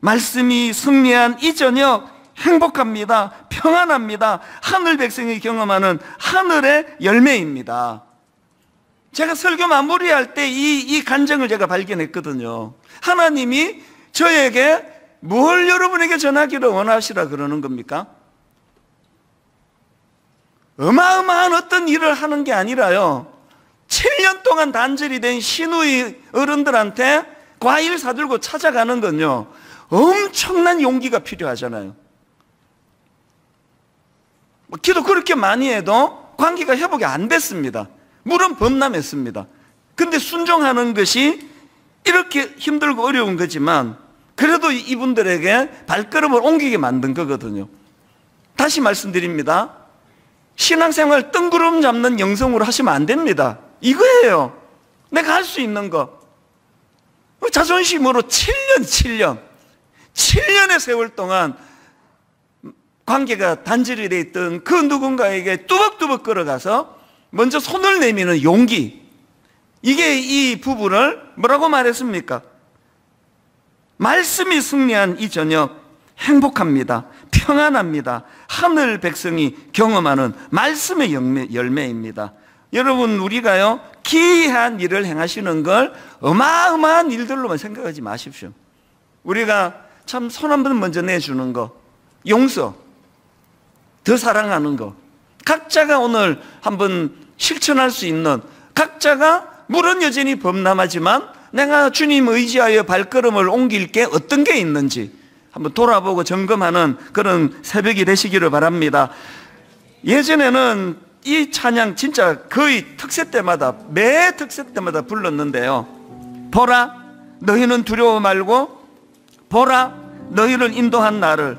말씀이 승리한 이 저녁 행복합니다. 평안합니다. 하늘 백성이 경험하는 하늘의 열매입니다. 제가 설교 마무리할 때 이 간증을 제가 발견했거든요. 하나님이 저에게 뭘 여러분에게 전하기를 원하시라 그러는 겁니까? 어마어마한 어떤 일을 하는 게 아니라요, 7년 동안 단절이 된 시누이 어른들한테 과일 사들고 찾아가는 건요, 엄청난 용기가 필요하잖아요. 기도 그렇게 많이 해도 관계가 회복이 안 됐습니다. 물은 범람했습니다. 근데 순종하는 것이 이렇게 힘들고 어려운 거지만 그래도 이분들에게 발걸음을 옮기게 만든 거거든요. 다시 말씀드립니다. 신앙생활 뜬구름 잡는 영성으로 하시면 안 됩니다. 이거예요. 내가 할 수 있는 거. 자존심으로 7년의 세월 동안 관계가 단절이 돼 있던 그 누군가에게 뚜벅뚜벅 걸어가서 먼저 손을 내미는 용기. 이게 이 부부를 뭐라고 말했습니까? 말씀이 승리한 이 저녁 행복합니다. 평안합니다. 하늘 백성이 경험하는 말씀의 열매입니다. 여러분, 우리가요 기이한 일을 행하시는 걸 어마어마한 일들로만 생각하지 마십시오. 우리가 참 손 한 번 먼저 내주는 거, 용서, 더 사랑하는 거, 각자가 오늘 한번 실천할 수 있는, 각자가 물은 여전히 범람하지만 내가 주님 의지하여 발걸음을 옮길 게 어떤 게 있는지 한번 돌아보고 점검하는 그런 새벽이 되시기를 바랍니다. 예전에는 이 찬양 진짜 거의 특세 때마다, 매 특세 때마다 불렀는데요. 보라, 너희는 두려워 말고, 보라, 너희를 인도한 나를,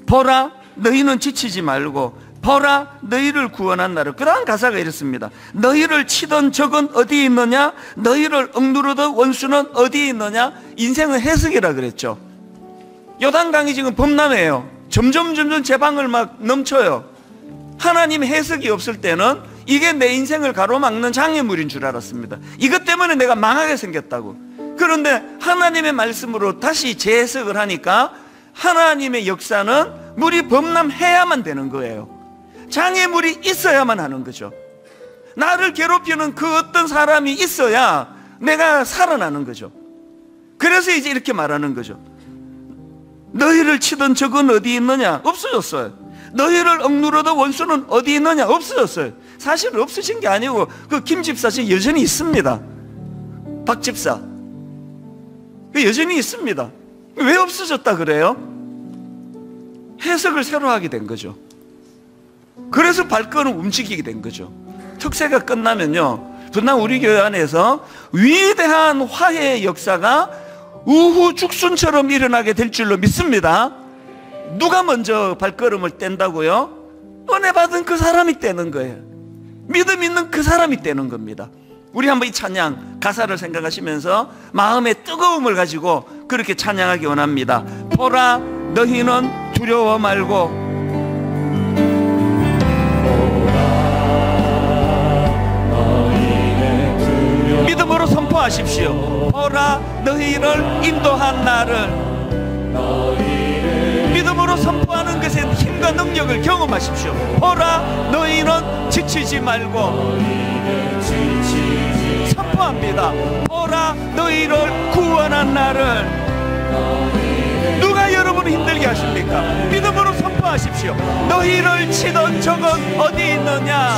보라, 너희는 지치지 말고, 보라, 너희를 구원한 나를. 그러한 가사가 이렇습니다. 너희를 치던 적은 어디 있느냐? 너희를 억누르던 원수는 어디 있느냐? 인생은 해석이라 그랬죠. 요단강이 지금 범람해요. 점점 제 방을 막 넘쳐요. 하나님 해석이 없을 때는 이게 내 인생을 가로막는 장애물인 줄 알았습니다. 이것 때문에 내가 망하게 생겼다고. 그런데 하나님의 말씀으로 다시 재해석을 하니까 하나님의 역사는 물이 범람해야만 되는 거예요. 장애물이 있어야만 하는 거죠. 나를 괴롭히는 그 어떤 사람이 있어야 내가 살아나는 거죠. 그래서 이제 이렇게 말하는 거죠. 너희를 치던 적은 어디 있느냐? 없어졌어요. 너희를 억누르던 원수는 어디 있느냐? 없어졌어요. 사실은 없어진 게 아니고 그 김 집사 지금 여전히 있습니다. 박 집사 여전히 있습니다. 왜 없어졌다 그래요? 해석을 새로 하게 된 거죠. 그래서 발걸음 움직이게 된 거죠. 특세가 끝나면요, 분당 우리 교회 안에서 위대한 화해의 역사가 우후죽순처럼 일어나게 될 줄로 믿습니다. 누가 먼저 발걸음을 뗀다고요? 은혜 받은 그 사람이 떼는 거예요. 믿음 있는 그 사람이 떼는 겁니다. 우리 한번 이 찬양 가사를 생각하시면서 마음의 뜨거움을 가지고 그렇게 찬양하기 원합니다. 보라, 너희는 두려워 말고, 믿음으로 선포하십시오. 보라, 너희를 인도한 나를. 믿음으로 선포하는 것에 힘과 능력을 경험하십시오. 보라, 너희는 지치지 말고. 선포합니다. 보라, 너희를 구원한 나를. 누가 여러분을 힘들게 하십니까? 믿음으로 선포하십시오. 너희를 치던 적은 어디 있느냐?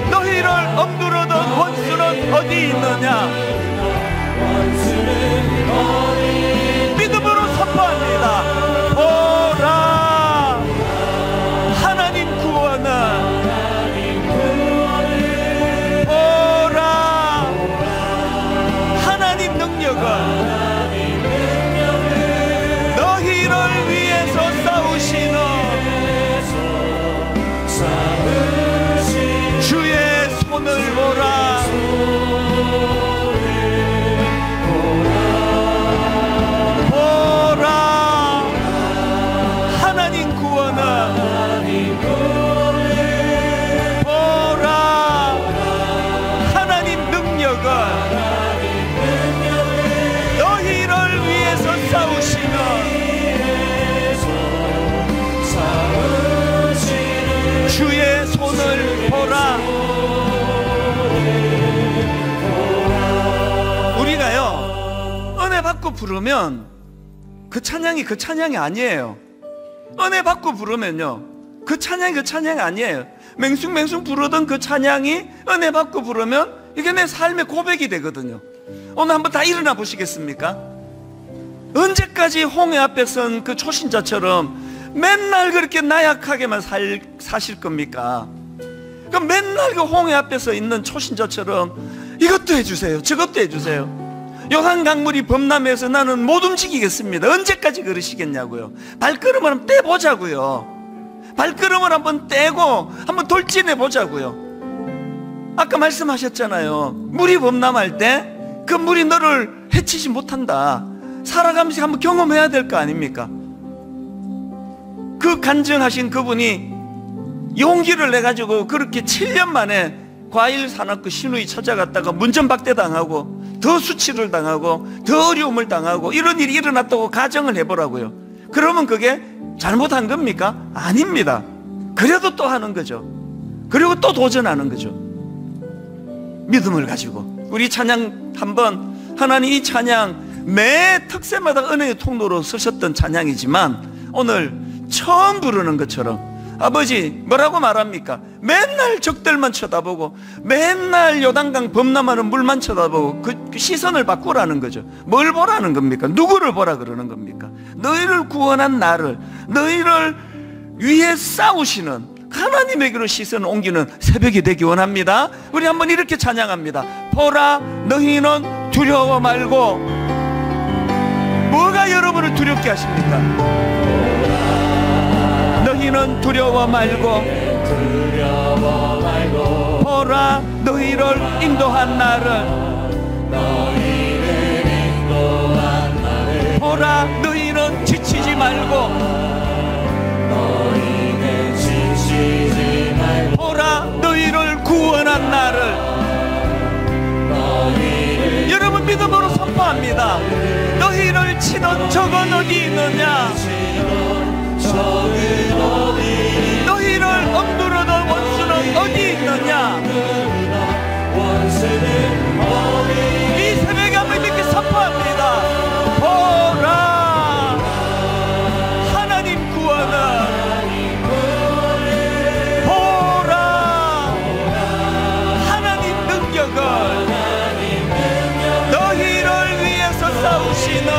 너희를 억누르던 원수는 어디 있느냐? 믿음으로 선포합니다. 보라, 하나님 구원은, 보라, 하나님 능력은, 너희를 위해서 싸우시는 주의 손을 보라. 보라, 하나님 구원은, 보라, 하나님 능력은, 너희를 위해서 싸우시는 주의 손을 보라. 우리가요, 은혜 받고 부르면 그 찬양이 아니에요. 은혜 받고 부르면요, 그 찬양이 아니에요. 맹숭맹숭 부르던 그 찬양이 은혜 받고 부르면 이게 내 삶의 고백이 되거든요. 오늘 한번 다 일어나 보시겠습니까? 언제까지 홍해 앞에 선 그 초신자처럼 맨날 그렇게 나약하게만 사실 겁니까? 그럼 맨날 그 홍해 앞에서 있는 초신자처럼 이것도 해주세요, 저것도 해주세요. 요한 강물이 범람해서 나는 못 움직이겠습니다. 언제까지 그러시겠냐고요. 발걸음을 한번 떼보자고요. 발걸음을 한번 떼고 한번 돌진해 보자고요. 아까 말씀하셨잖아요. 물이 범람할 때 그 물이 너를 해치지 못한다. 살아가면서 한번 경험해야 될 거 아닙니까? 그 간증하신 그분이 용기를 내가지고 그렇게 7년 만에 과일 사납고 시누이 찾아갔다가 문전박대 당하고 더 수치를 당하고 더 어려움을 당하고 이런 일이 일어났다고 가정을 해보라고요. 그러면 그게 잘못한 겁니까? 아닙니다. 그래도 또 하는 거죠. 그리고 또 도전하는 거죠. 믿음을 가지고. 우리 찬양 한번, 하나님 이 찬양 매 특세마다 은혜의 통로로 쓰셨던 찬양이지만 오늘 처음 부르는 것처럼 아버지 뭐라고 말합니까? 맨날 적들만 쳐다보고 맨날 요단강 범람하는 물만 쳐다보고 그 시선을 바꾸라는 거죠. 뭘 보라는 겁니까? 누구를 보라 그러는 겁니까? 너희를 구원한 나를, 너희를 위해 싸우시는 하나님에게로 시선을 옮기는 새벽이 되기 원합니다. 우리 한번 이렇게 찬양합니다. 보라 너희는 두려워 말고. 뭐가 여러분을 두렵게 하십니까? 너희는 두려워 말고. 보라 너희를 인도한 나를. 보라 너희는 지치지 말고. 보라 너희를 구원한 나를. 여러분 믿음으로 선포합니다. 너희를 치던 적은 어디 있느냐? 너희를 억누르던 원수는 어디 있느냐? 이 새벽에 한번 이렇게 선포합니다. 보라 하나님 구원은, 보라 하나님 능력을, 너희를 위해서 싸우시는.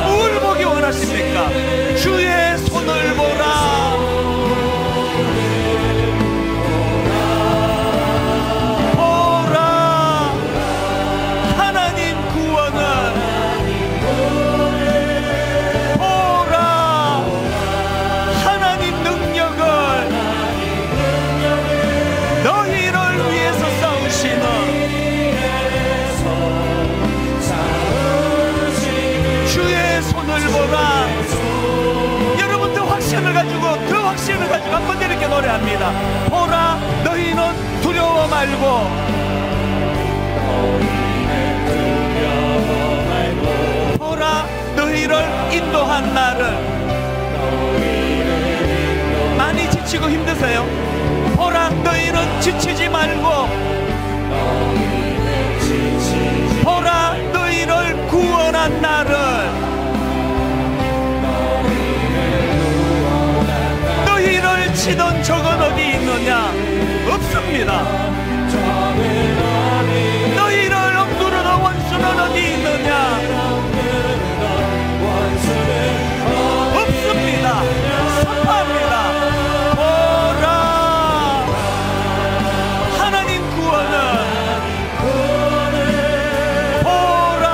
뭘 보기 원하십니까? 주의 손을 보라. 보라 하나님 구원은. 보라 하나님 능력을, 너희를 위해서 싸우시는. 주의 손을 보라. 여러분 더 확신을 가지고, 더 확신을 가지고 한 번 이렇게 노래합니다. 보라 너희는 두려워 말고. 보라 너희를 인도한 나를. 많이 지치고 힘드세요? 보라 너희는 지치지 말고. 보라 너희를 구원한 나를. 너희를 치던 적은 어디 있느냐? 없습니다. 너희를 억누르던 원수는 어디 있느냐? 없습니다. 선포합니다. 보라 하나님 구원은. 보라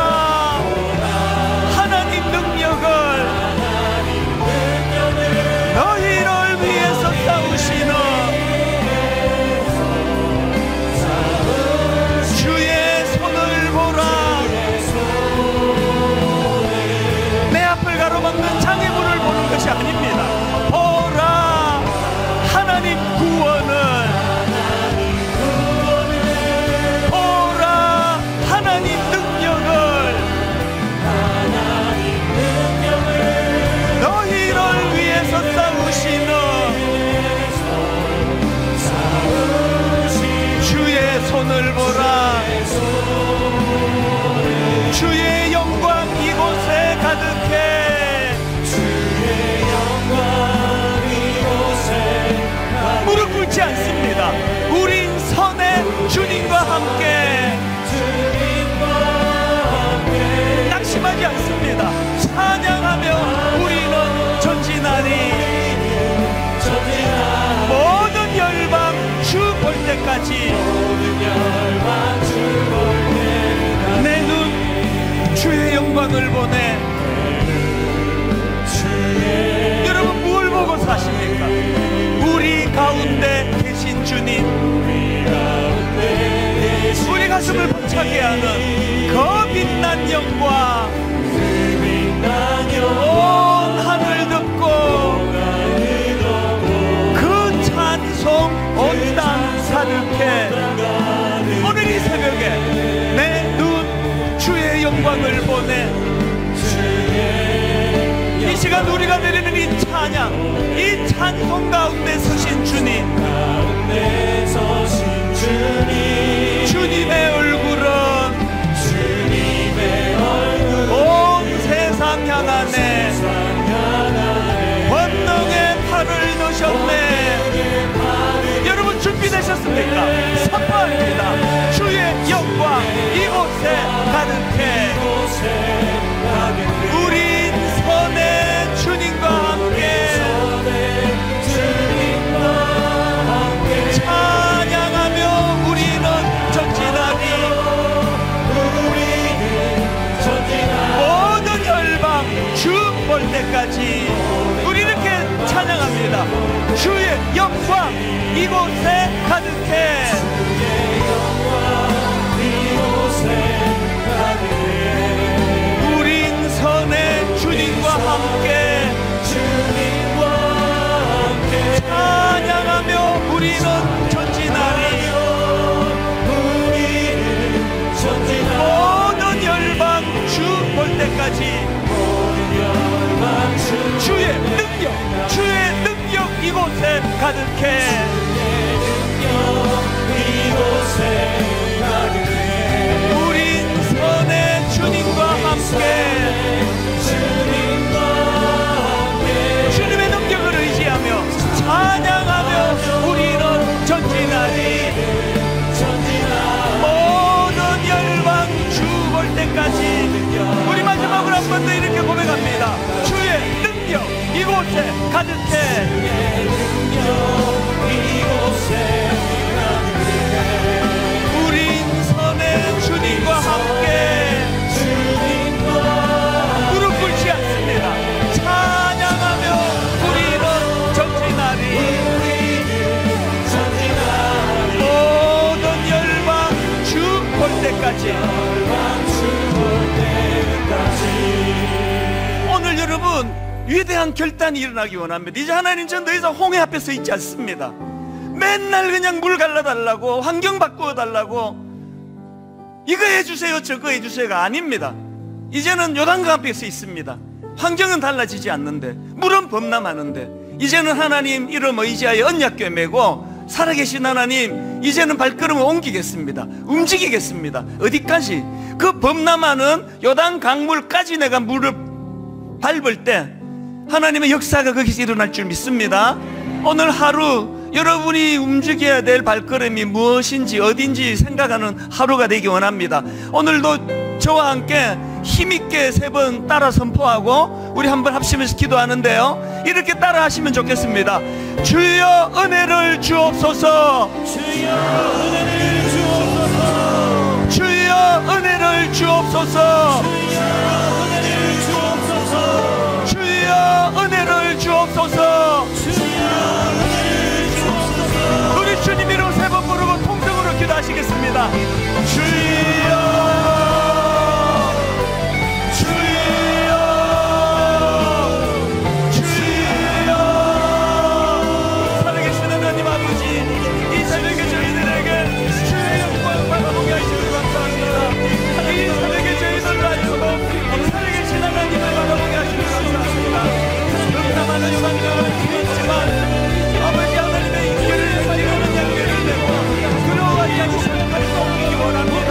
하나님 능력을, 너희를 위해서 싸우시는. 찬양하는 그 빛난 영광, 온 하늘 듣고 그 찬송 온 땅 가득해. 오늘 이 새벽에 내 눈 주의 영광을 보내. 이 시간 우리가 드리는 이 찬양, 이 찬송 가운데 서신 주님, 주님의 얼굴은 온 세상 향하네. 권능의 팔을 넣으셨네. 여러분 준비되셨습니까? 선포합니다. 주의 영광 이곳에 가득해. 우린 선의 주님과 함께 찬양하며 우리는 전진하리. 모든 열방 주 볼 때까지 우리 이렇게 찬양합니다. 주의 영광 이곳에 가득해. 우린 선의 주님과 함께 찬양하며 우리는 전진하리. 모든 열방 주 볼 때까지 주의 능력 이곳에 가득해. 우린 선의 주님과 함께 주님의 능력을 의지하며 찬양하며 우리는 전진하리. 모든 열방 주 볼 때까지 우리 마지막으로 한 번 더 이렇게 고백합니다. 주의 능력 이곳에 가득해. 우린 선의 주님과 함께 무릎 꿇지 않습니다. 찬양하며 우리는 전진하리. 모든 열방 주 볼 때까지. 오늘 여러분 위대한 결단이 일어나기 원합니다. 이제 하나님 전 더 이상 홍해 앞에 서 있지 않습니다. 맨날 그냥 물 갈라달라고, 환경 바꾸어달라고, 이거 해주세요 저거 해주세요가 아닙니다. 이제는 요단강 앞에 서 있습니다. 환경은 달라지지 않는데, 물은 범람하는데, 이제는 하나님 이름 의지하여 언약궤 메고 살아계신 하나님, 이제는 발걸음을 옮기겠습니다. 움직이겠습니다. 어디까지? 그 범람하는 요단 강물까지 내가 물을 밟을 때 하나님의 역사가 거기서 일어날 줄 믿습니다. 오늘 하루 여러분이 움직여야 될 발걸음이 무엇인지 어딘지 생각하는 하루가 되기 원합니다. 오늘도 저와 함께 힘있게 3번 따라 선포하고 우리 한번 합심해서 기도하는데요, 이렇게 따라 하시면 좋겠습니다. 주여 은혜를 주옵소서. 주여 은혜를 주옵소서. 주여 은혜를 주옵소서. 주여 은혜를 주옵소서. 우리 주님 이름 3번 부르고 통성으로 기도하시겠습니다. 주여 아버지 하나님의 인기를 살리는 양계를 내고 그러한 양식을 가지고 옮기기 원합니다.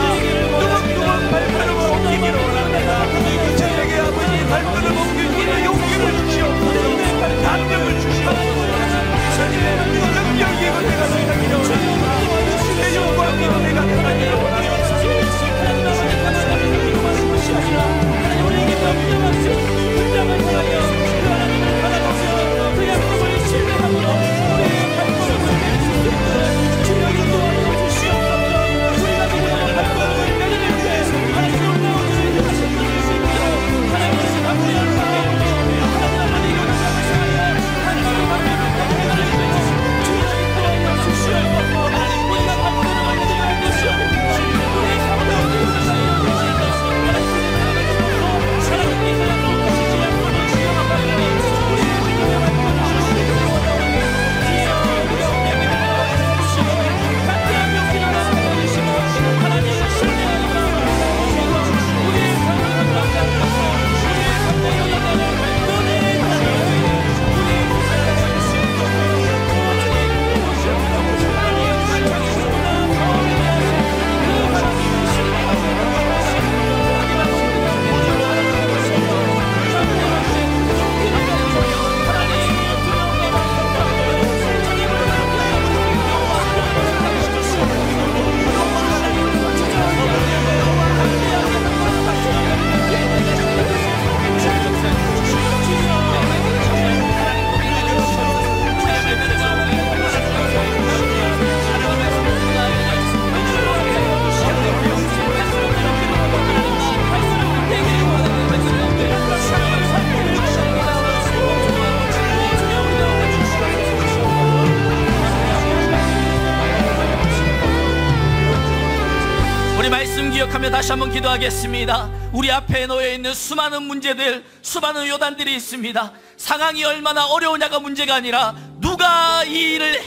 말씀 기억하며 다시 한번 기도하겠습니다. 우리 앞에 놓여 있는 수많은 문제들, 수많은 요단들이 있습니다. 상황이 얼마나 어려우냐가 문제가 아니라 누가 이 일을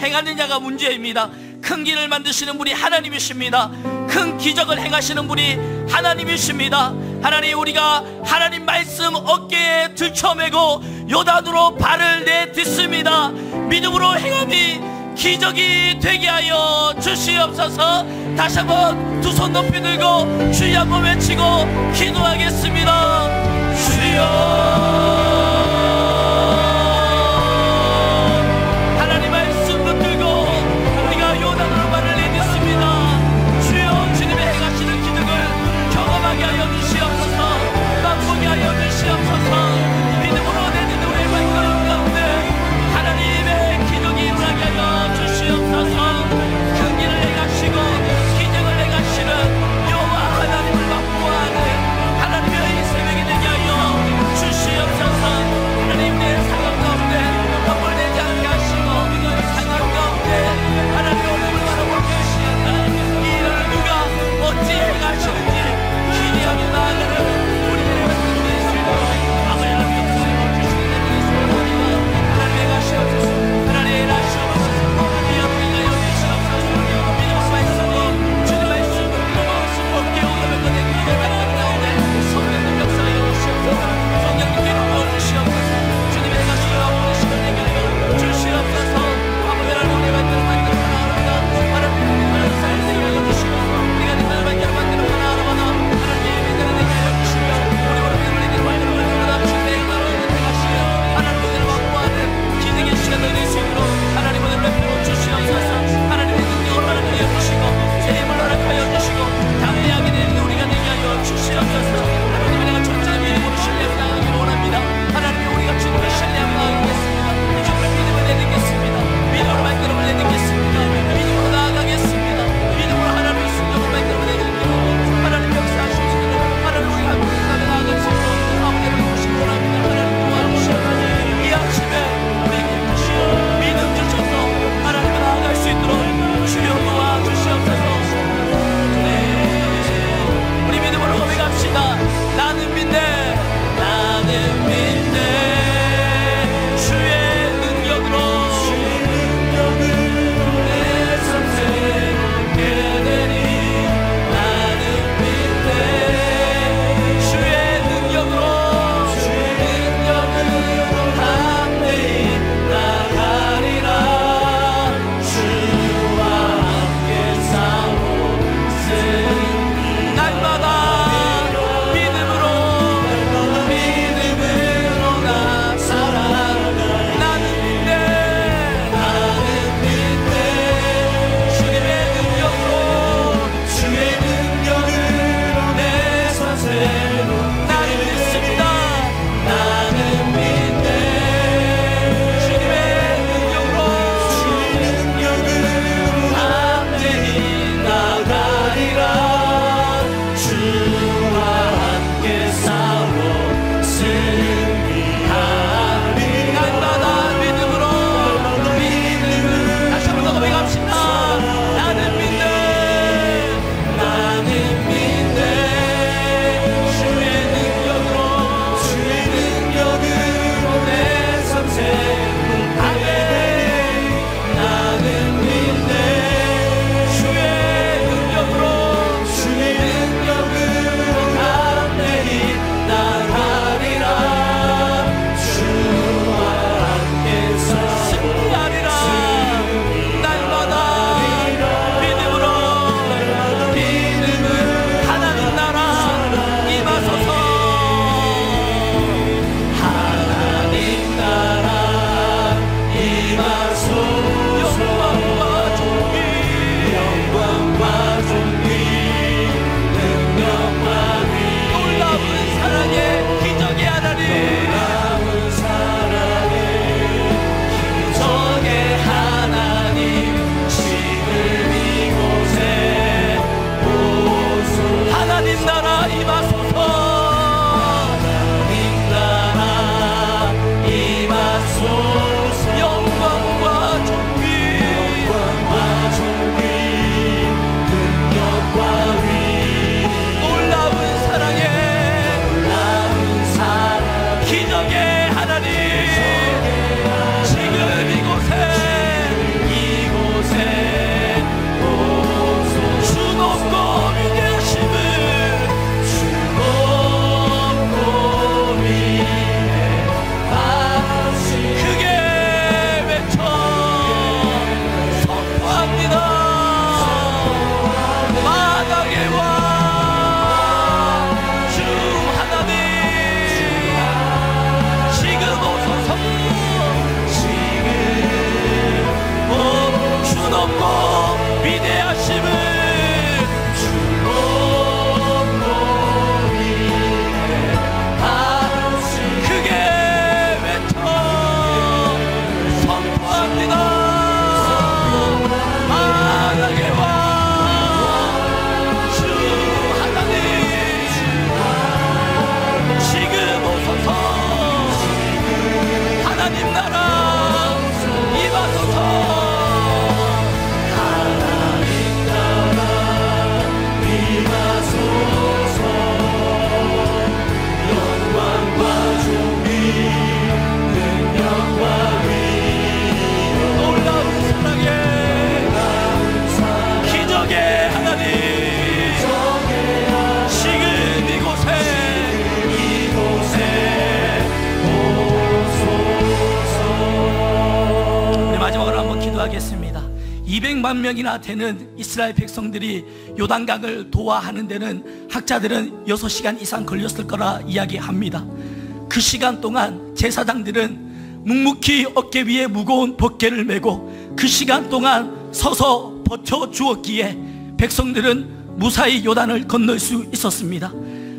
행하느냐가 문제입니다. 큰 길을 만드시는 분이 하나님이십니다. 큰 기적을 행하시는 분이 하나님이십니다. 하나님, 우리가 하나님 말씀 어깨에 들쳐매고 요단으로 발을 내딛습니다. 믿음으로 행함이 기적이 되게 하여 주시옵소서. 다시 한번 두 손 높이 들고 주여 한번 외치고 기도하겠습니다. 주여, 하나님 말씀 붙들고 우리가 요단으로 발을 내딛습니다. 주여, 주님의 행하시는 기적을 경험하게 하여 주시옵소서. 맛보게 하여 주시옵소서. 믿음으로 내딛는 우리의 발걸음 가운데 하나님의 기적이 일어나게 하여 주시옵소서. 큰 길을 행하시고 기적을 행하시는 여호와 하나님을 맛보아하는 하나님의 이 새벽이 되게 하여 주시옵소서. 200만 명이나 되는 이스라엘 백성들이 요단강을 도하하는 데는 학자들은 6시간 이상 걸렸을 거라 이야기합니다. 그 시간 동안 제사장들은 묵묵히 어깨 위에 무거운 벗개를 메고 그 시간 동안 서서 버텨주었기에 백성들은 무사히 요단을 건널 수 있었습니다.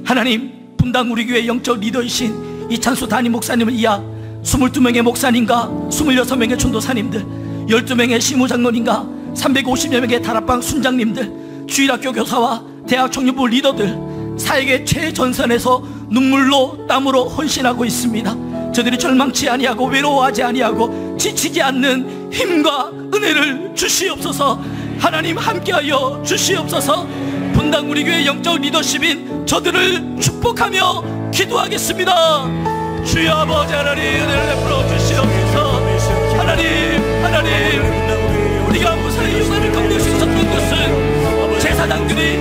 하나님, 분당 우리 교회 영적 리더이신 이찬수 담임 목사님을 이하 22명의 목사님과 26명의 전도사님들, 12명의 시무장로님과 350여 명의 다락방 순장님들, 주일학교 교사와 대학 청년부 리더들, 사역의 최전선에서 눈물로 땀으로 헌신하고 있습니다. 저들이 절망치 아니하고 외로워하지 아니하고 지치지 않는 힘과 은혜를 주시옵소서. 하나님 함께하여 주시옵소서. 분당 우리 교회 영적 리더십인 저들을 축복하며 기도하겠습니다. 주여 아버지 하나님, 은혜를 베풀어 주시옵소서. 하나님, 우리가 무사히 요단을 건널 수 있었던 것은 제사장들이